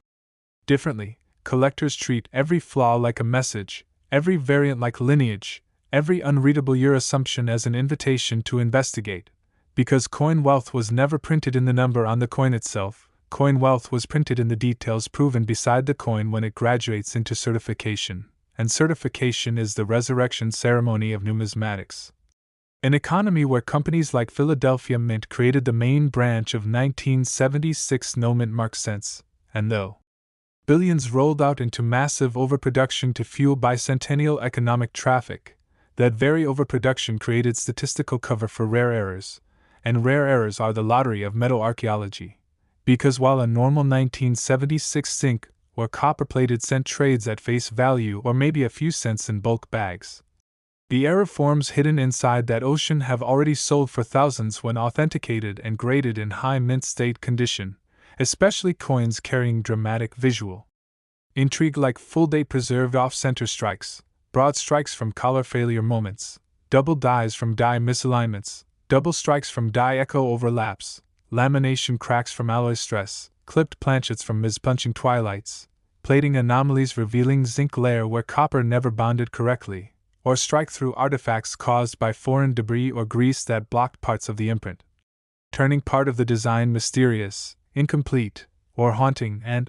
Speaker 1: differently. Collectors treat every flaw like a message, every variant like lineage, every unreadable year assumption as an invitation to investigate. Because coin wealth was never printed in the number on the coin itself, coin wealth was printed in the details proven beside the coin when it graduates into certification. And certification is the resurrection ceremony of numismatics. An economy where companies like Philadelphia Mint created the main branch of 1976 no mint mark cents, and though billions rolled out into massive overproduction to fuel bicentennial economic traffic, that very overproduction created statistical cover for rare errors, and rare errors are the lottery of metal archaeology. Because while a normal 1976 zinc or copper-plated cent trades at face value or maybe a few cents in bulk bags, the error forms hidden inside that ocean have already sold for thousands when authenticated and graded in high mint state condition, especially coins carrying dramatic visual intrigue like full-date preserved off-center strikes, broad strikes from collar failure moments, double dies from die misalignments, double strikes from die echo overlaps, lamination cracks from alloy stress, clipped planchets from mispunching twilights, plating anomalies revealing zinc layer where copper never bonded correctly, or strike-through artifacts caused by foreign debris or grease that blocked parts of the imprint, turning part of the design mysterious, incomplete, or haunting. And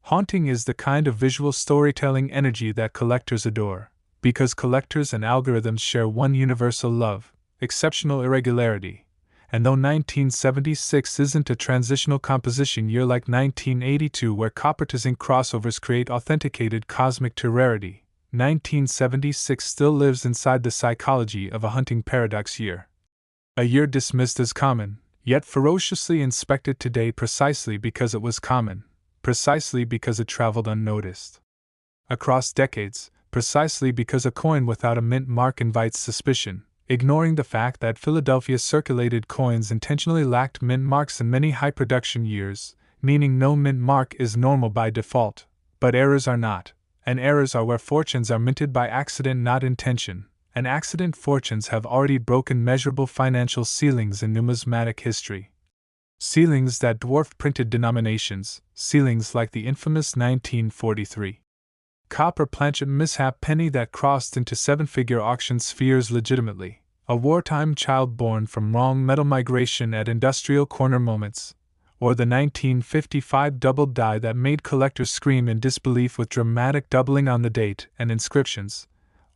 Speaker 1: haunting is the kind of visual storytelling energy that collectors adore, because collectors and algorithms share one universal love: exceptional irregularity. And though 1976 isn't a transitional composition year like 1982 where copper to zinc crossovers create authenticated cosmic to rarity, 1976 still lives inside the psychology of a hunting paradox year. A year dismissed as common, yet ferociously inspected today precisely because it was common, precisely because it traveled unnoticed across decades, precisely because a coin without a mint mark invites suspicion, ignoring the fact that Philadelphia circulated coins intentionally lacked mint marks in many high production years, meaning no mint mark is normal by default, but errors are not, and errors are where fortunes are minted by accident not intention, and accident fortunes have already broken measurable financial ceilings in numismatic history. Ceilings that dwarf printed denominations, ceilings like the infamous 1943 copper planchet mishap penny that crossed into seven-figure auction spheres legitimately, a wartime child born from wrong metal migration at industrial corner moments, or the 1955 double die that made collectors scream in disbelief with dramatic doubling on the date and inscriptions,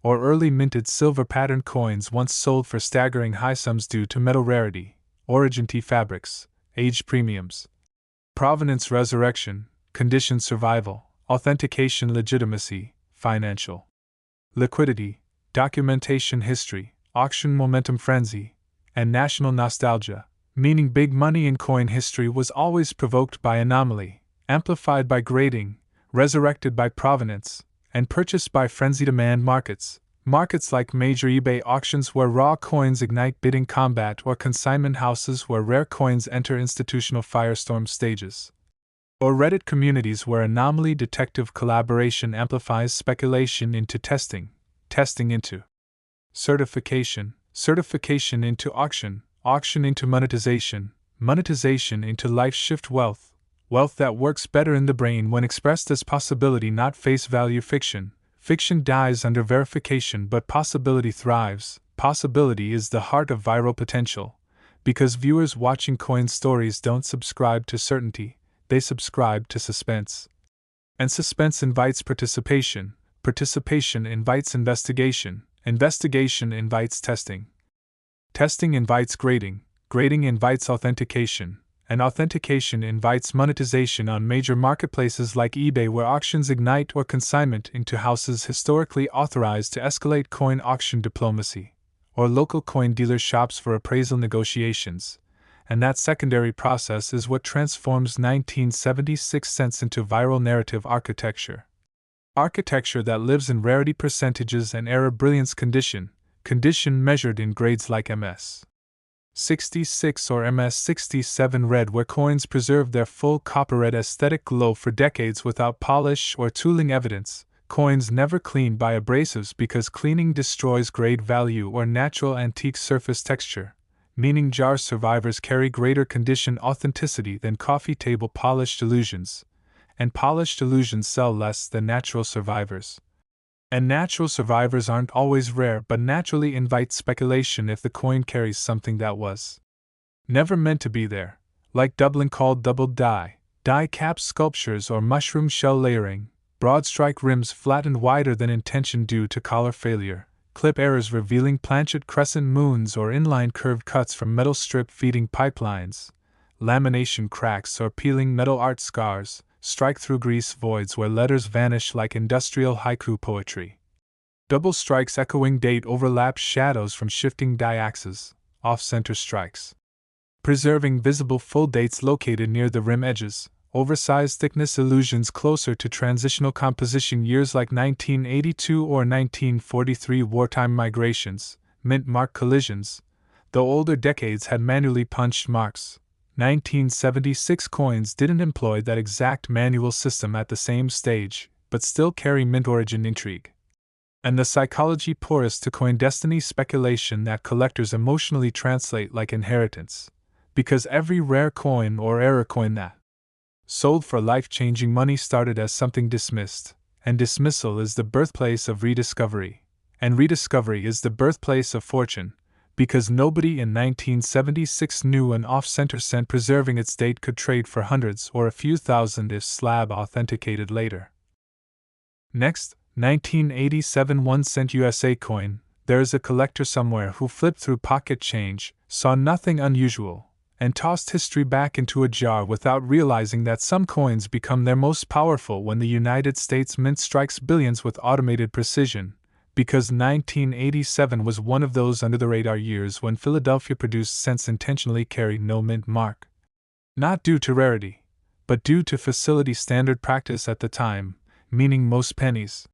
Speaker 1: or early minted silver patterned coins once sold for staggering high sums due to metal rarity, origin T fabrics, age premiums, provenance resurrection, condition survival, authentication legitimacy, financial liquidity, documentation history, auction momentum frenzy, and national nostalgia, meaning big money in coin history was always provoked by anomaly, amplified by grading, resurrected by provenance, and purchased by frenzy demand markets, markets like major eBay auctions where raw coins ignite bidding combat or consignment houses where rare coins enter institutional firestorm stages. Or Reddit communities where anomaly detective collaboration amplifies speculation into testing, testing into certification, certification into auction, auction into monetization, monetization into life shift wealth, wealth that works better in the brain when expressed as possibility, not face value fiction. Fiction dies under verification, but possibility thrives. Possibility is the heart of viral potential, because viewers watching coin stories don't subscribe to certainty, they subscribe to suspense. And suspense invites participation, participation invites investigation, investigation invites testing. Testing invites grading, grading invites authentication, and authentication invites monetization on major marketplaces like eBay, where auctions ignite, or consignment into houses historically authorized to escalate coin auction diplomacy, or local coin dealer shops for appraisal negotiations. And that secondary process is what transforms 1976 cents into viral narrative architecture. Architecture that lives in rarity percentages and error brilliance condition measured in grades like MS 66 or MS 67 red, where coins preserve their full copper red aesthetic glow for decades without polish or tooling evidence. Coins never cleaned by abrasives because cleaning destroys grade value or natural antique surface texture, meaning jar survivors carry greater condition authenticity than coffee table polished illusions, and polished illusions sell less than natural survivors. And natural survivors aren't always rare, but naturally invite speculation if the coin carries something that was never meant to be there, like doubling called doubled die, die cap sculptures, or mushroom shell layering, broad strike rims flattened wider than intention due to collar failure, clip errors revealing planchet crescent moons, or inline curved cuts from metal strip feeding pipelines, lamination cracks or peeling metal art scars, strike-through grease voids where letters vanish like industrial haiku poetry. Double strikes echoing date overlap shadows from shifting die axes, off-center strikes. Preserving visible full dates located near the rim edges, oversized thickness illusions closer to transitional composition years like 1982 or 1943 wartime migrations, mint mark collisions, though older decades had manually punched marks. 1976 coins didn't employ that exact manual system at the same stage, but still carry mint origin intrigue. And the psychology porous to coin destiny speculation that collectors emotionally translate like inheritance, because every rare coin or error coin that sold for life-changing money started as something dismissed, and dismissal is the birthplace of rediscovery, and rediscovery is the birthplace of fortune. Because nobody in 1976 knew an off-center cent preserving its date could trade for hundreds or a few thousand if slab authenticated later. Next, 1987 1-cent USA coin. There is a collector somewhere who flipped through pocket change, saw nothing unusual, and tossed history back into a jar without realizing that some coins become their most powerful when the United States Mint strikes billions with automated precision. Because 1987 was one of those under-the-radar years when Philadelphia-produced cents intentionally carried no mint mark. Not due to rarity, but due to facility standard practice at the time, meaning most pennies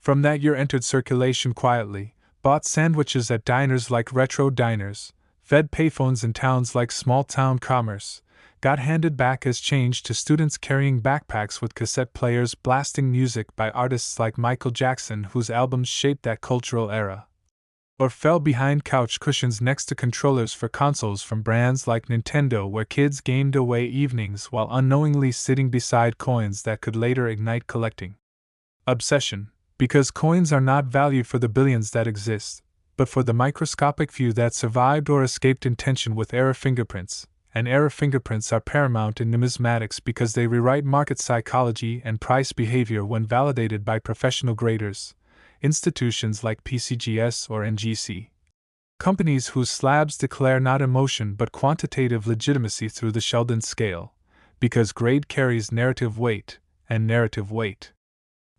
Speaker 1: from that year entered circulation quietly, bought sandwiches at diners like retro diners, fed payphones in towns like small-town commerce, got handed back as change to students carrying backpacks with cassette players blasting music by artists like Michael Jackson, whose albums shaped that cultural era. Or fell behind couch cushions next to controllers for consoles from brands like Nintendo, where kids gamed away evenings while unknowingly sitting beside coins that could later ignite collecting obsession, because coins are not valued for the billions that exist, but for the microscopic few that survived or escaped intention with error fingerprints. And error fingerprints are paramount in numismatics because they rewrite market psychology and price behavior when validated by professional graders, institutions like PCGS or NGC. Companies whose slabs declare not emotion but quantitative legitimacy through the Sheldon scale, because grade carries narrative weight, and narrative weight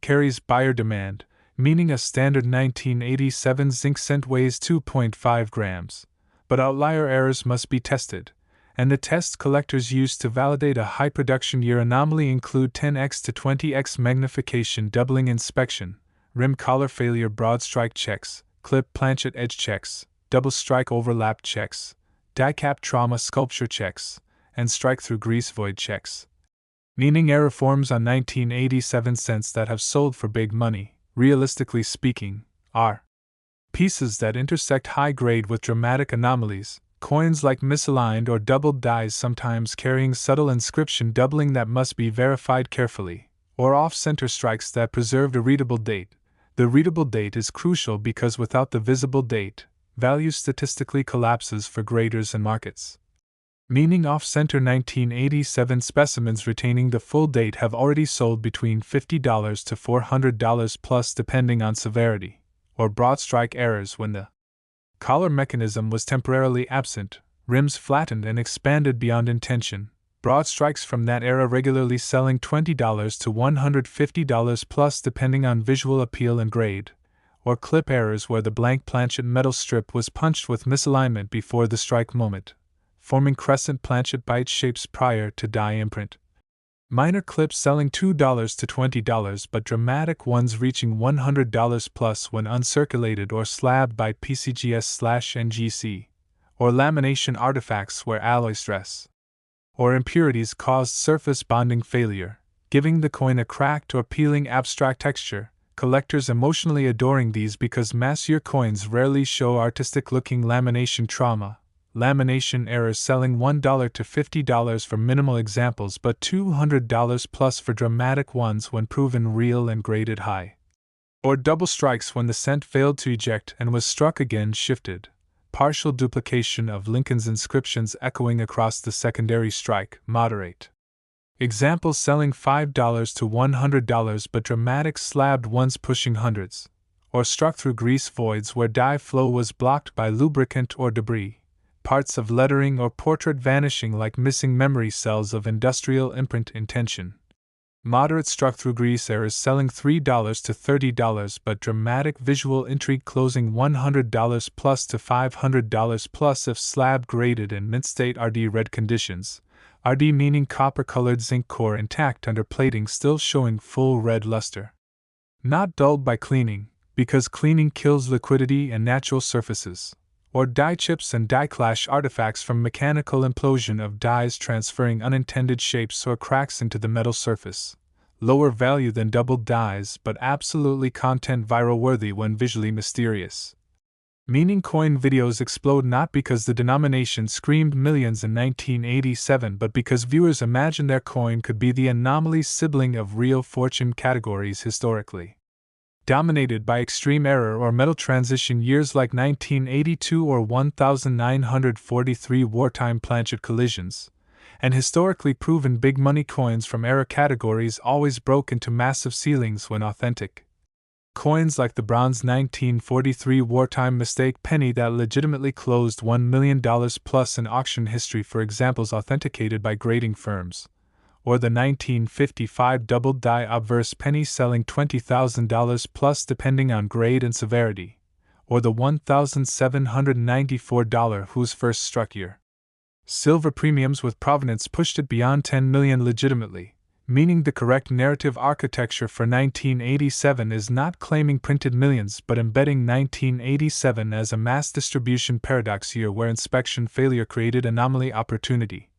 Speaker 1: carries buyer demand, meaning a standard 1987 zinc cent weighs 2.5 grams, but outlier errors must be tested. And the tests collectors use to validate a high production year anomaly include 10x to 20x magnification doubling inspection, rim collar failure broad strike checks, clip planchet edge checks, double strike overlap checks, die cap trauma sculpture checks, and strike through grease void checks. Meaning error forms on 1987 cents that have sold for big money, realistically speaking, are pieces that intersect high grade with dramatic anomalies, coins like misaligned or doubled dies sometimes carrying subtle inscription doubling that must be verified carefully, or off-center strikes that preserved a readable date. The readable date is crucial because without the visible date, value statistically collapses for graders and markets. Meaning off-center 1987 specimens retaining the full date have already sold between $50 to $400 plus depending on severity, or broad strike errors when the collar mechanism was temporarily absent, rims flattened and expanded beyond intention. Broad strikes from that era regularly selling $20 to $150 plus depending on visual appeal and grade, or clip errors where the blank planchet metal strip was punched with misalignment before the strike moment, forming crescent planchet bite shapes prior to die imprint. Minor clips selling $2 to $20 but dramatic ones reaching $100 plus when uncirculated or slabbed by PCGS/NGC, or lamination artifacts where alloy stress or impurities caused surface bonding failure, giving the coin a cracked or peeling abstract texture. Collectors emotionally adoring these because massier coins rarely show artistic-looking lamination trauma. Lamination errors selling $1 to $50 for minimal examples but $200 plus for dramatic ones when proven real and graded high. Or double strikes when the cent failed to eject and was struck again shifted. Partial duplication of Lincoln's inscriptions echoing across the secondary strike, moderate. Examples selling $5 to $100 but dramatic slabbed ones pushing hundreds. Or struck through grease voids where dye flow was blocked by lubricant or debris. Parts of lettering or portrait vanishing like missing memory cells of industrial imprint intention. Moderate struck through grease errors selling $3 to $30 but dramatic visual intrigue closing $100 plus to $500 plus if slab graded in mint state RD red conditions. RD meaning copper colored zinc core intact under plating still showing full red luster. Not dulled by cleaning, because cleaning kills liquidity and natural surfaces. Or die chips and die clash artifacts from mechanical implosion of dies transferring unintended shapes or cracks into the metal surface. Lower value than doubled dies but absolutely content viral worthy when visually mysterious. Meaning coin videos explode not because the denomination screamed millions in 1987 but because viewers imagined their coin could be the anomaly sibling of real fortune categories historically. Dominated by extreme error or metal transition years like 1982 or 1943 wartime planchet collisions, and historically proven big money coins from error categories always broke into massive ceilings when authentic. Coins like the bronze 1943 wartime mistake penny that legitimately closed $1 million plus in auction history for examples authenticated by grading firms. Or the 1955 doubled die obverse penny selling $20,000 plus depending on grade and severity, or the $1,794 whose first struck year. Silver premiums with provenance pushed it beyond 10 million legitimately, meaning the correct narrative architecture for 1987 is not claiming printed millions but embedding 1987 as a mass distribution paradox year where inspection failure created anomaly opportunity.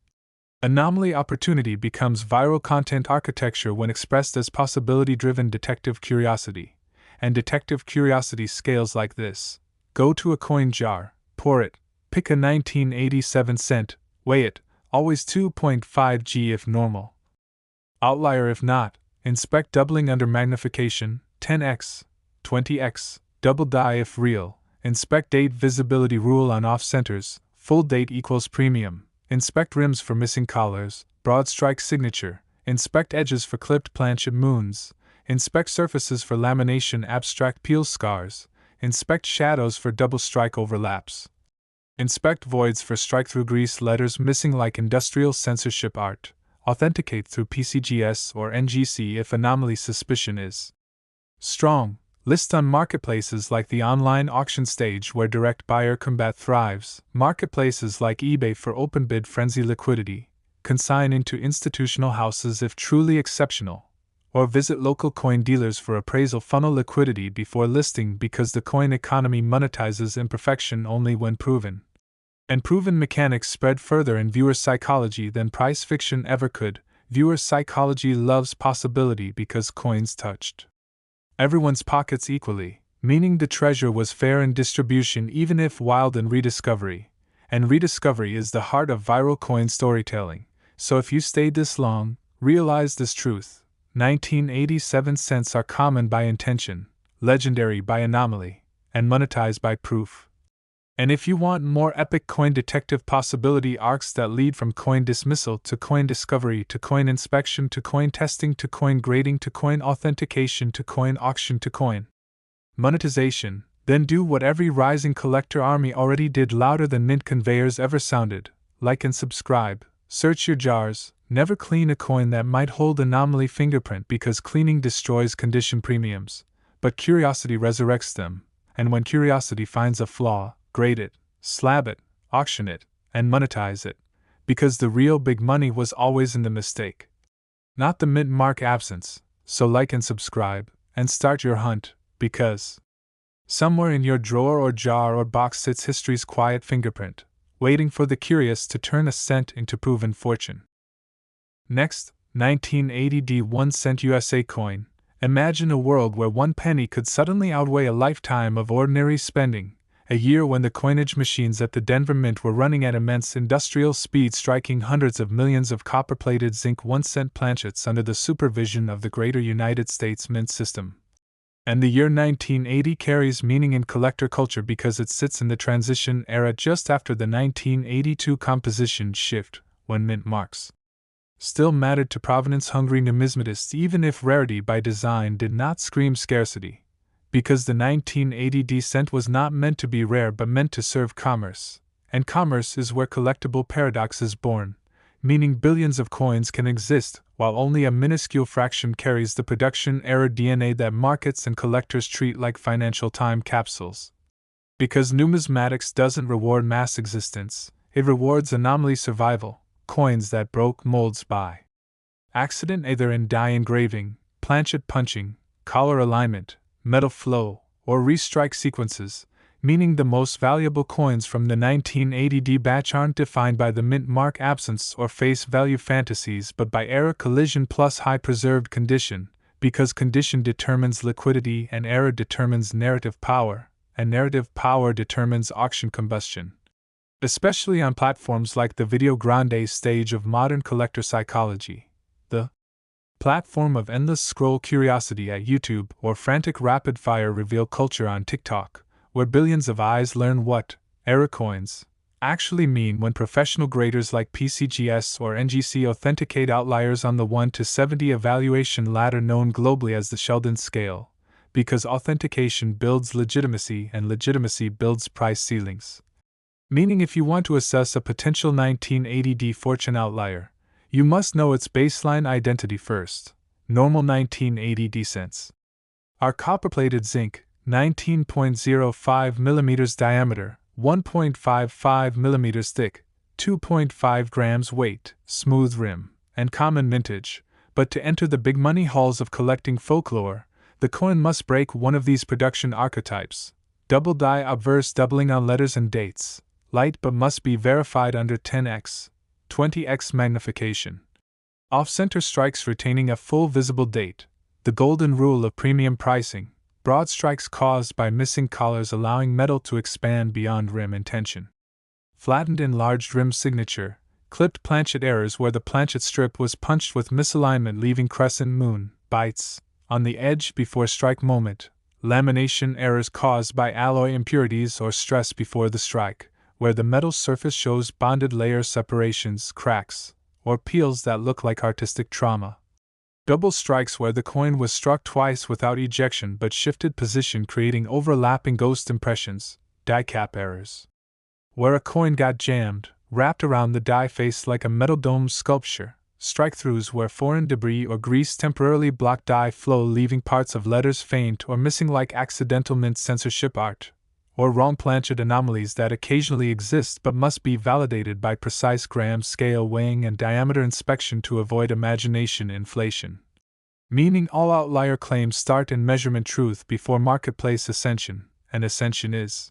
Speaker 1: Anomaly opportunity becomes viral content architecture when expressed as possibility-driven detective curiosity, and detective curiosity scales like this. Go to a coin jar, pour it, pick a 1987 cent, weigh it, always 2.5 g if normal. Outlier if not, inspect doubling under magnification, 10x, 20x, double die if real, inspect date visibility rule on off-centers, full date equals premium. Inspect rims for missing collars, broad strike signature, inspect edges for clipped planchet moons, inspect surfaces for lamination abstract peel scars, inspect shadows for double strike overlaps. Inspect voids for strike-through grease letters missing like industrial censorship art, authenticate through PCGS or NGC if anomaly suspicion is strong. List on marketplaces like the online auction stage where direct buyer combat thrives, marketplaces like eBay for open bid frenzy liquidity, consign into institutional houses if truly exceptional, or visit local coin dealers for appraisal funnel liquidity before listing because the coin economy monetizes imperfection only when proven. And proven mechanics spread further in viewer psychology than price fiction ever could, Viewer psychology loves possibility because coins touched everyone's pockets equally, meaning the treasure was fair in distribution even if wild in rediscovery. And rediscovery is the heart of viral coin storytelling. So if you stayed this long, realize this truth. 1987 cents are common by intention, legendary by anomaly, and monetized by proof. And if you want more epic coin detective possibility arcs that lead from coin dismissal to coin discovery to coin inspection to coin testing to coin grading to coin authentication to coin auction to coin monetization, then do what every rising collector army already did louder than mint conveyors ever sounded. Like and subscribe, search your jars, never clean a coin that might hold anomaly fingerprint because cleaning destroys condition premiums, but curiosity resurrects them, and when curiosity finds a flaw, grade it, slab it, auction it, and monetize it, because the real big money was always in the mistake, not the mint mark absence. So like and subscribe, and start your hunt, because somewhere in your drawer or jar or box sits history's quiet fingerprint, waiting for the curious to turn a cent into proven fortune. Next, 1980 1 cent USA coin. Imagine a world where 1 penny could suddenly outweigh a lifetime of ordinary spending, a year when the coinage machines at the Denver Mint were running at immense industrial speed, striking hundreds of millions of copper-plated zinc 1 cent planchets under the supervision of the greater United States Mint system. And the year 1980 carries meaning in collector culture because it sits in the transition era just after the 1982 composition shift, when mint marks still mattered to provenance-hungry numismatists even if rarity by design did not scream scarcity, because the 1980 cent was not meant to be rare but meant to serve commerce, and commerce is where collectible paradox is born, meaning billions of coins can exist while only a minuscule fraction carries the production error DNA that markets and collectors treat like financial time capsules. Because numismatics doesn't reward mass existence, it rewards anomaly survival, coins that broke molds by accident either in die engraving, planchet punching, collar alignment, metal flow, or restrike sequences, meaning the most valuable coins from the 1980 batch aren't defined by the mint mark absence or face value fantasies but by error collision plus high preserved condition, because condition determines liquidity and error determines narrative power, and narrative power determines auction combustion. Especially on platforms like the Video Grande stage of modern collector psychology, the platform of endless scroll curiosity at YouTube or frantic rapid-fire reveal culture on TikTok, where billions of eyes learn what error coins actually mean when professional graders like PCGS or NGC authenticate outliers on the 1 to 70 evaluation ladder known globally as the Sheldon scale, because authentication builds legitimacy and legitimacy builds price ceilings. Meaning if you want to assess a potential 1980 fortune outlier, you must know its baseline identity first. Normal 1980 cents are copper-plated zinc, 19.05 mm diameter, 1.55 mm thick, 2.5 grams weight, smooth rim, and common mintage. But to enter the big money halls of collecting folklore, the coin must break one of these production archetypes. Double die obverse doubling on letters and dates, light but must be verified under 10x, 20x magnification. Off-center strikes retaining a full visible date, the golden rule of premium pricing, broad strikes caused by missing collars allowing metal to expand beyond rim intention. Flattened enlarged rim signature, clipped planchet errors where the planchet strip was punched with misalignment leaving crescent moon bites on the edge before strike moment, lamination errors caused by alloy impurities or stress before the strike, where the metal surface shows bonded layer separations, cracks, or peels that look like artistic trauma. Double strikes where the coin was struck twice without ejection but shifted position creating overlapping ghost impressions, die cap errors. Where a coin got jammed, wrapped around the die face like a metal dome sculpture, strike-throughs where foreign debris or grease temporarily blocked die flow leaving parts of letters faint or missing like accidental mint censorship art, or wrong planchet anomalies that occasionally exist but must be validated by precise gram scale weighing and diameter inspection to avoid imagination inflation. Meaning all outlier claims start in measurement truth before marketplace ascension, and ascension is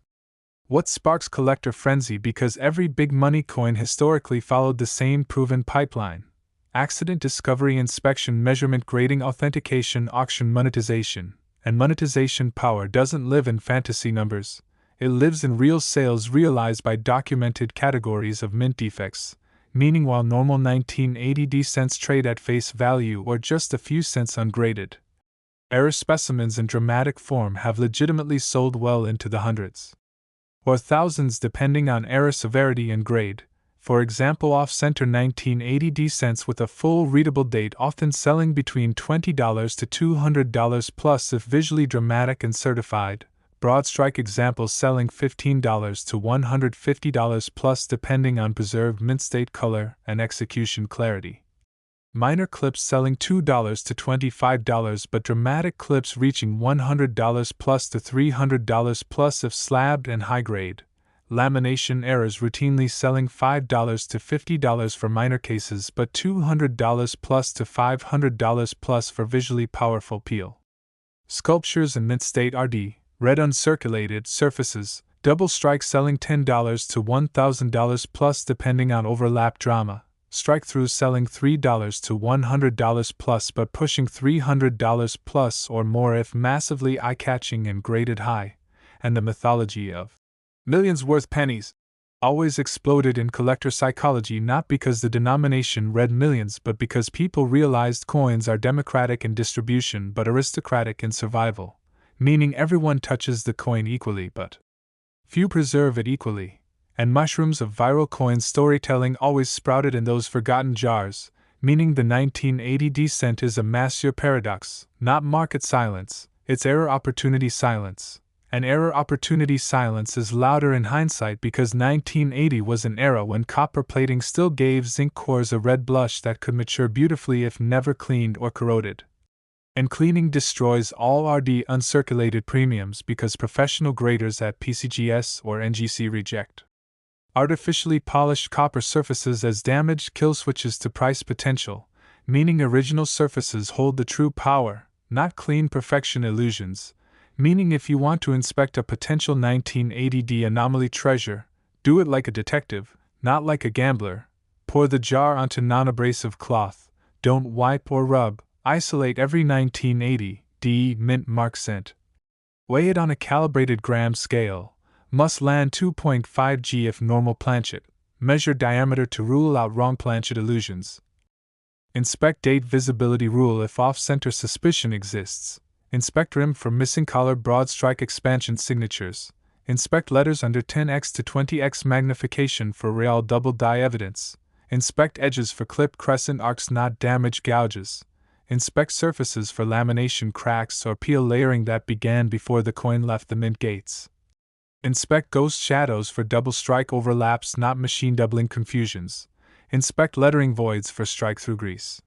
Speaker 1: what sparks collector frenzy because every big money coin historically followed the same proven pipeline. accident discovery, inspection, measurement, grading, authentication, auction, monetization. And monetization power doesn't live in fantasy numbers. It lives in real sales realized by documented categories of mint defects, meaning while normal 1980 cents trade at face value or just a few cents ungraded, error specimens in dramatic form have legitimately sold well into the hundreds or thousands depending on error severity and grade. For example, off-center 1980 cents with a full readable date often selling between $20 to $200 plus if visually dramatic and certified. Broadstrike examples selling $15 to $150 plus depending on preserved mint state color and execution clarity. Minor clips selling $2 to $25 but dramatic clips reaching $100 plus to $300 plus if slabbed and high grade. Lamination errors routinely selling $5 to $50 for minor cases but $200 plus to $500 plus for visually powerful peel. Sculptures in mint state RD, red uncirculated surfaces, double strike selling $10 to $1,000 plus depending on overlap drama. Strike-throughs selling $3 to $100 plus but pushing $300 plus or more if massively eye-catching and graded high, and the mythology of millions worth pennies always exploded in collector psychology not because the denomination read millions but because people realized coins are democratic in distribution but aristocratic in survival, meaning everyone touches the coin equally but few preserve it equally. And mushrooms of viral coin storytelling always sprouted in those forgotten jars, meaning the 1980 cent is a Massieu paradox, not market silence, it's error opportunity silence. And error opportunity silence is louder in hindsight because 1980 was an era when copper plating still gave zinc cores a red blush that could mature beautifully if never cleaned or corroded. And cleaning destroys all RD uncirculated premiums because professional graders at PCGS or NGC reject artificially polished copper surfaces as damaged kill switches to price potential, meaning original surfaces hold the true power, not clean perfection illusions, meaning if you want to inspect a potential 1980 anomaly treasure, do it like a detective, not like a gambler. Pour the jar onto non-abrasive cloth, don't wipe or rub, isolate every 1980 mint mark cent. Weigh it on a calibrated gram scale. Must land 2.5 g if normal planchet. Measure diameter to rule out wrong planchet illusions. Inspect date visibility rule if off-center suspicion exists. Inspect rim for missing collar broad strike expansion signatures. Inspect letters under 10x to 20x magnification for real double die evidence. Inspect edges for clipped crescent arcs not damaged gouges. Inspect surfaces for lamination cracks or peel layering that began before the coin left the mint gates. Inspect ghost shadows for double strike overlaps not machine doubling confusions. Inspect lettering voids for strike-through grease.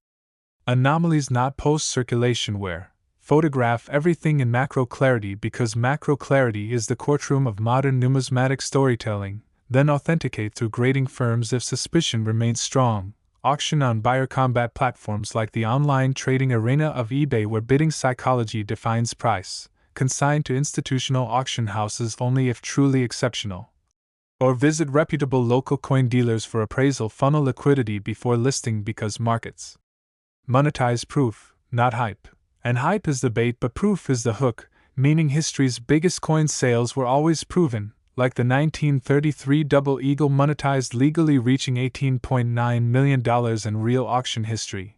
Speaker 1: Anomalies not post-circulation wear. Photograph everything in macro clarity because macro clarity is the courtroom of modern numismatic storytelling, then authenticate through grading firms if suspicion remains strong. Auction on buyer combat platforms like the online trading arena of eBay where bidding psychology defines price. Consigned to institutional auction houses only if truly exceptional. Or visit reputable local coin dealers for appraisal funnel liquidity before listing because markets monetize proof, not hype. And hype is the bait but proof is the hook, meaning history's biggest coin sales were always proven, like the 1933 Double Eagle monetized legally reaching $18.9 million in real auction history.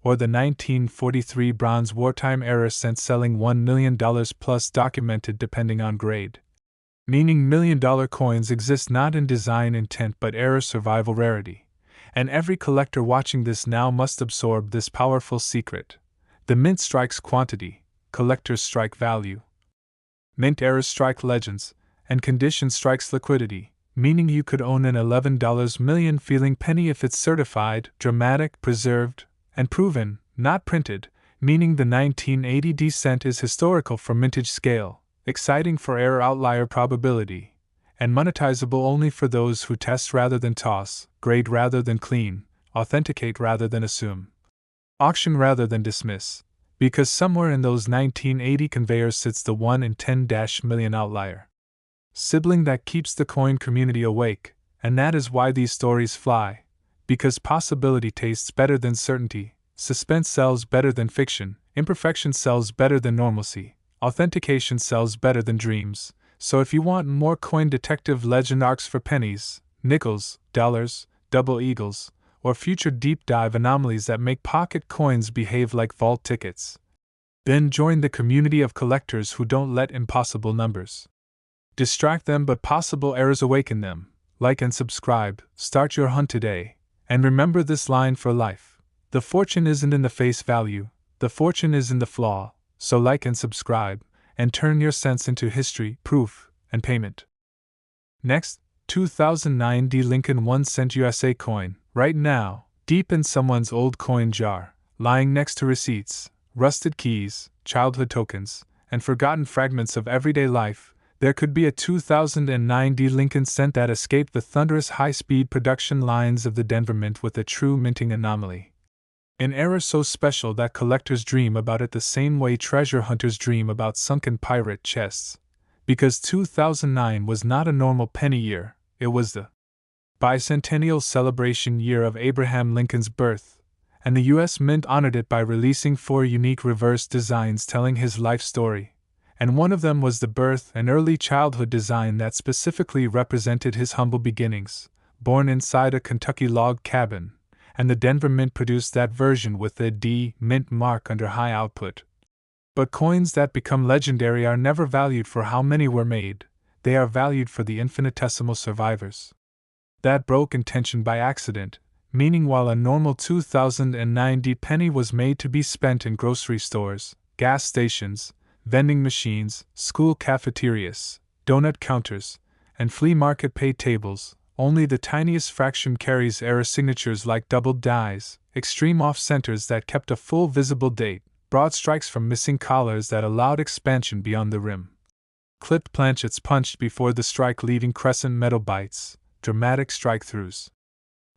Speaker 1: Or the 1943 bronze wartime era cent selling $1 million plus documented depending on grade. Meaning $1 million coins exist not in design intent but error survival rarity. And every collector watching this now must absorb this powerful secret. The mint strikes quantity, collectors strike value. Mint errors strike legends, and condition strikes liquidity, meaning you could own an $11 million feeling penny if it's certified, dramatic, preserved, and proven, not printed, meaning the 1980 cent is historical for mintage scale, exciting for error outlier probability, and monetizable only for those who test rather than toss, grade rather than clean, authenticate rather than assume, auction rather than dismiss, because somewhere in those 1980 conveyors sits the 1 in 10 million outlier sibling that keeps the coin community awake, and that is why these stories fly. Because possibility tastes better than certainty, suspense sells better than fiction, imperfection sells better than normalcy, authentication sells better than dreams. So if you want more coin detective legend arcs for pennies, nickels, dollars, double eagles, or future deep dive anomalies that make pocket coins behave like vault tickets, then join the community of collectors who don't let impossible numbers distract them but possible errors awaken them. Like and subscribe, start your hunt today. And remember this line for life: the fortune isn't in the face value, the fortune is in the flaw. So like and subscribe, and turn your sense into history, proof, and payment. Next, 2009 Lincoln 1-cent USA coin, right now, deep in someone's old coin jar, lying next to receipts, rusted keys, childhood tokens, and forgotten fragments of everyday life. There could be a 2009 Lincoln cent that escaped the thunderous high-speed production lines of the Denver Mint with a true minting anomaly. An era so special that collectors dream about it the same way treasure hunters dream about sunken pirate chests. Because 2009 was not a normal penny year, it was the bicentennial celebration year of Abraham Lincoln's birth, and the U.S. Mint honored it by releasing 4 unique reverse designs telling his life story. And one of them was the birth and early childhood design that specifically represented his humble beginnings, born inside a Kentucky log cabin, and the Denver Mint produced that version with the D Mint mark under high output. But coins that become legendary are never valued for how many were made, they are valued for the infinitesimal survivors that broke intention by accident, meaning while a normal 2009 penny was made to be spent in grocery stores, gas stations, vending machines, school cafeterias, donut counters, and flea market pay tables, only the tiniest fraction carries era signatures like doubled dies, extreme off-centers that kept a full visible date, broad strikes from missing collars that allowed expansion beyond the rim, clipped planchets punched before the strike leaving crescent metal bites, dramatic strike-throughs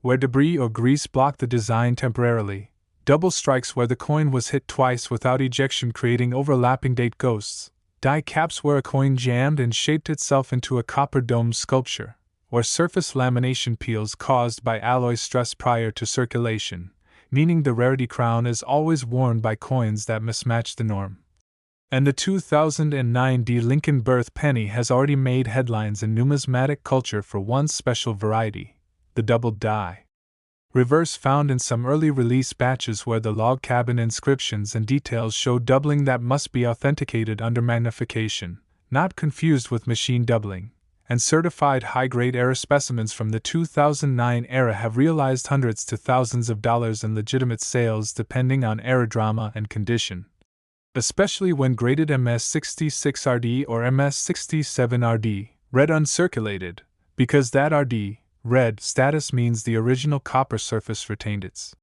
Speaker 1: where debris or grease blocked the design temporarily, double strikes where the coin was hit twice without ejection creating overlapping date ghosts, die caps where a coin jammed and shaped itself into a copper dome sculpture, or surface lamination peels caused by alloy stress prior to circulation, meaning the rarity crown is always worn by coins that mismatch the norm. And the 2009 Lincoln birth penny has already made headlines in numismatic culture for one special variety, the double die. Reverse found in some early release batches where the log cabin inscriptions and details show doubling that must be authenticated under magnification, not confused with machine doubling, and certified high-grade era specimens from the 2009 era have realized hundreds to thousands of dollars in legitimate sales depending on era drama and condition. Especially when graded MS66RD or MS67RD, red uncirculated, because that RD, red status means the original copper surface retained its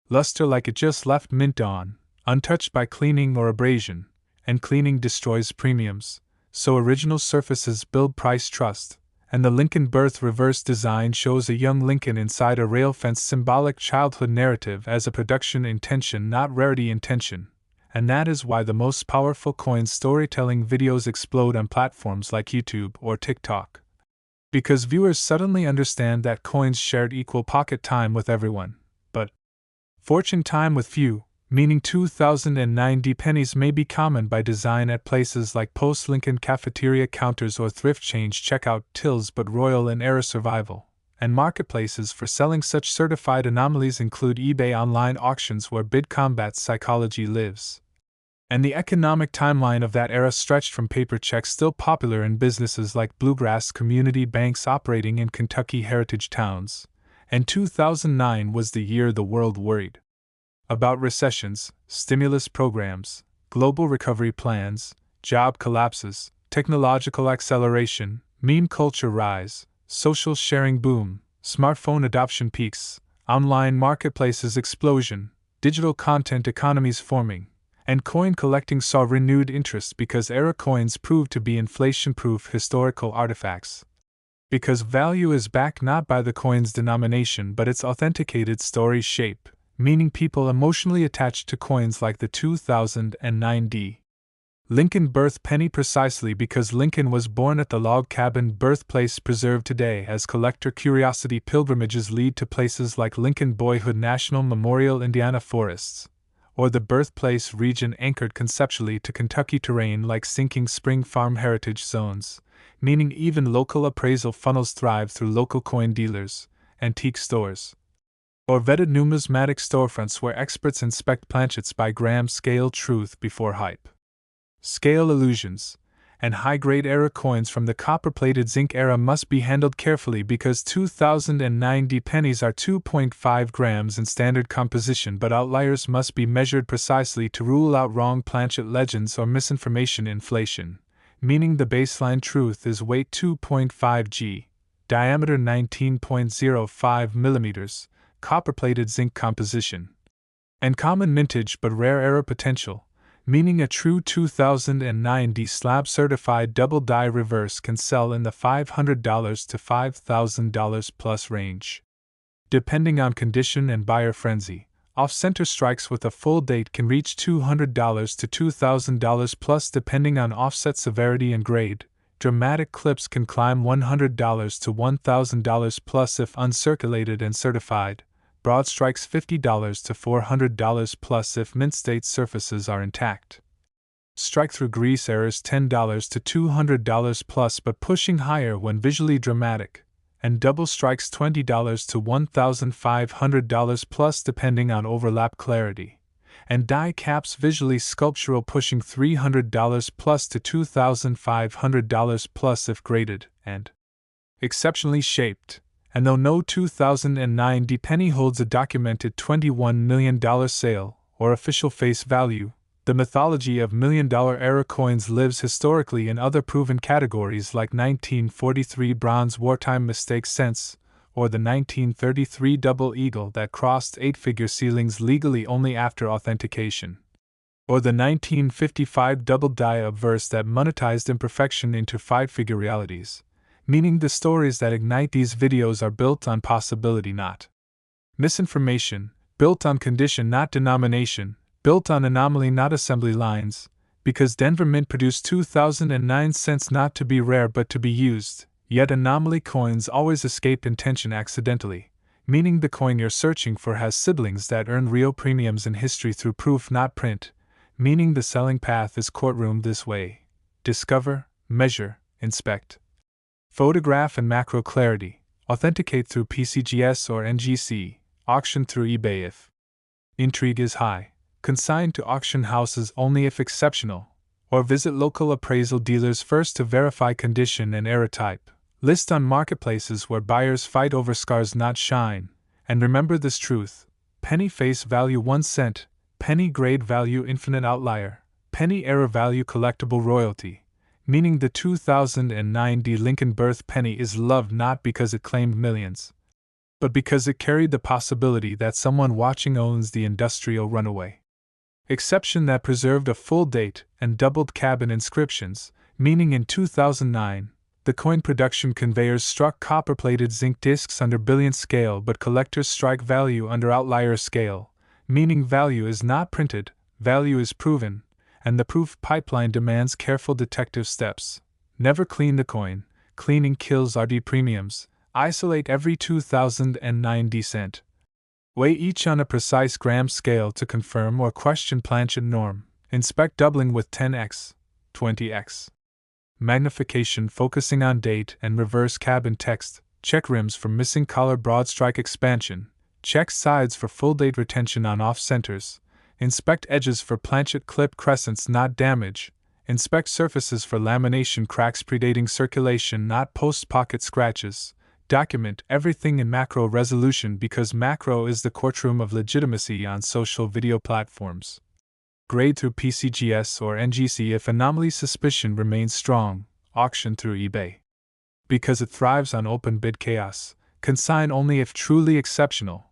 Speaker 1: luster like it just left mint on, untouched by cleaning or abrasion, and cleaning destroys premiums, so original surfaces build price trust, and the Lincoln birth reverse design shows a young Lincoln inside a rail fence symbolic childhood narrative as a production intention not rarity intention, and that is why the most powerful coin storytelling videos explode on platforms like YouTube or TikTok. Because viewers suddenly understand that coins shared equal pocket time with everyone, but fortune time with few, meaning 2009 pennies may be common by design at places like post-Lincoln cafeteria counters or thrift change checkout tills but royal in era survival, and marketplaces for selling such certified anomalies include eBay online auctions where bid combat psychology lives. And the economic timeline of that era stretched from paper checks still popular in businesses like bluegrass community banks operating in Kentucky heritage towns, and 2009 was the year the world worried about recessions, stimulus programs, global recovery plans, job collapses, technological acceleration, meme culture rise, social sharing boom, smartphone adoption peaks, online marketplaces explosion, digital content economies forming, and coin collecting saw renewed interest because era coins proved to be inflation-proof historical artifacts. Because value is backed not by the coin's denomination but its authenticated story shape, meaning people emotionally attached to coins like the 2009 Lincoln birth penny precisely because Lincoln was born at the log cabin birthplace preserved today as collector curiosity pilgrimages lead to places like Lincoln Boyhood National Memorial Indiana Forests, or the birthplace region anchored conceptually to Kentucky terrain like Sinking Spring Farm heritage zones, meaning even local appraisal funnels thrive through local coin dealers, antique stores, or vetted numismatic storefronts where experts inspect planchets by gram scale truth before hype. Scale illusions, and high-grade era coins from the copper-plated zinc era must be handled carefully because 2009 D pennies are 2.5 grams in standard composition, but outliers must be measured precisely to rule out wrong planchet legends or misinformation inflation, meaning the baseline truth is weight 2.5 g, diameter 19.05 millimeters, copper-plated zinc composition, and common mintage but rare era potential, meaning a true 2009 D slab certified double die reverse can sell in the $500 to $5,000 plus range. Depending on condition and buyer frenzy, off-center strikes with a full date can reach $200 to $2,000 plus depending on offset severity and grade. Dramatic clips can climb $100 to $1,000 plus if uncirculated and certified. Broad strikes $50 to $400 plus if mint state surfaces are intact. Strike-through grease errors $10 to $200 plus but pushing higher when visually dramatic, and double strikes $20 to $1,500 plus depending on overlap clarity, and die caps visually sculptural pushing $300 plus to $2,500 plus if graded and exceptionally shaped. And though no 2009 D penny holds a documented $21 million sale, or official face value, the mythology of million-dollar era coins lives historically in other proven categories like 1943 bronze wartime mistake cents, or the 1933 double eagle that crossed eight-figure ceilings legally only after authentication, or the 1955 double die obverse that monetized imperfection into five-figure realities. Meaning the stories that ignite these videos are built on possibility, not misinformation, built on condition, not denomination, built on anomaly, not assembly lines, because Denver Mint produced 2009 cents not to be rare but to be used, yet anomaly coins always escape intention accidentally, meaning the coin you're searching for has siblings that earn real premiums in history through proof, not print, meaning the selling path is courtroom this way: discover, measure, inspect, photograph and macro clarity, authenticate through PCGS or NGC, auction through eBay if intrigue is high, consign to auction houses only if exceptional, or visit local appraisal dealers first to verify condition and era type, list on marketplaces where buyers fight over scars not shine, and remember this truth: penny face value 1 cent, penny grade value infinite outlier, penny era value collectible royalty. Meaning the 2009 D Lincoln birth penny is loved not because it claimed millions, but because it carried the possibility that someone watching owns the industrial runaway exception that preserved a full date and doubled cabin inscriptions, meaning in 2009, the coin production conveyors struck copper-plated zinc discs under billion scale but collectors strike value under outlier scale, meaning value is not printed, value is proven, and the proof pipeline demands careful detective steps. Never clean the coin, cleaning kills RD premiums, isolate every 2009 D cent. Weigh each on a precise gram scale to confirm or question planchet norm, inspect doubling with 10x, 20x. Magnification focusing on date and reverse cabin text, check rims for missing collar broad strike expansion, check sides for full date retention on off centers. Inspect edges for planchet clip crescents not damage, inspect surfaces for lamination cracks predating circulation not post-pocket scratches, document everything in macro resolution because macro is the courtroom of legitimacy on social video platforms. Grade through PCGS or NGC if anomaly suspicion remains strong, auction through eBay. Because it thrives on open bid chaos, consign only if truly exceptional,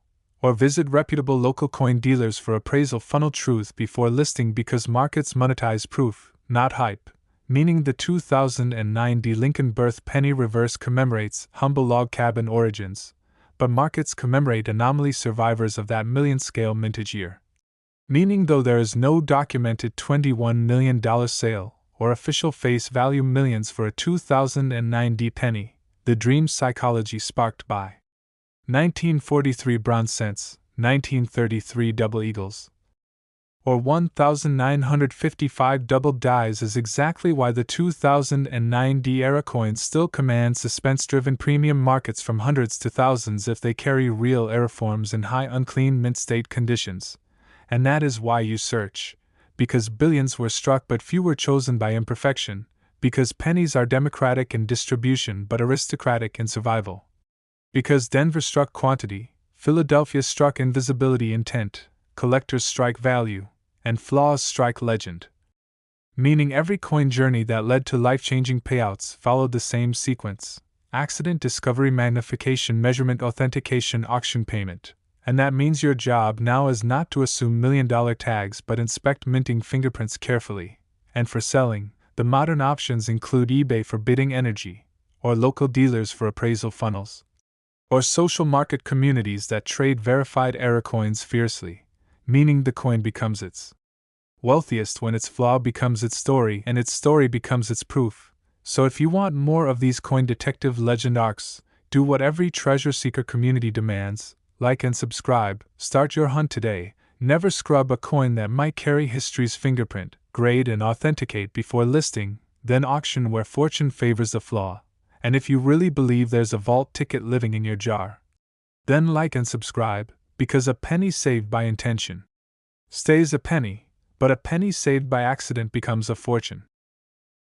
Speaker 1: or visit reputable local coin dealers for appraisal funnel truth before listing because markets monetize proof, not hype, meaning the 2009 D Lincoln birth penny reverse commemorates humble log cabin origins, but markets commemorate anomaly survivors of that million-scale mintage year. Meaning, though there is no documented $21 million sale or official face value millions for a 2009 D penny, the dream psychology sparked by 1943 bronze cents, 1933 double eagles, or 1,955 double dies is exactly why the 2009 D-era coins still command suspense-driven premium markets from hundreds to thousands if they carry real era forms in high unclean mint state conditions. And that is why you search. Because billions were struck but few were chosen by imperfection. Because pennies are democratic in distribution but aristocratic in survival. Because Denver struck quantity, Philadelphia struck invisibility intent, collectors strike value, and flaws strike legend. Meaning every coin journey that led to life-changing payouts followed the same sequence: accident, discovery, magnification, measurement, authentication, auction, payment. And that means your job now is not to assume million-dollar tags but inspect minting fingerprints carefully. And for selling, the modern options include eBay for bidding energy, or local dealers for appraisal funnels, or social market communities that trade verified era coins fiercely. Meaning the coin becomes its wealthiest when its flaw becomes its story and its story becomes its proof. So if you want more of these coin detective legend arcs, do what every treasure seeker community demands: like and subscribe, start your hunt today, never scrub a coin that might carry history's fingerprint, grade and authenticate before listing, then auction where fortune favors the flaw. And if you really believe there's a vault ticket living in your jar, then like and subscribe, because a penny saved by intention stays a penny, but a penny saved by accident becomes a fortune.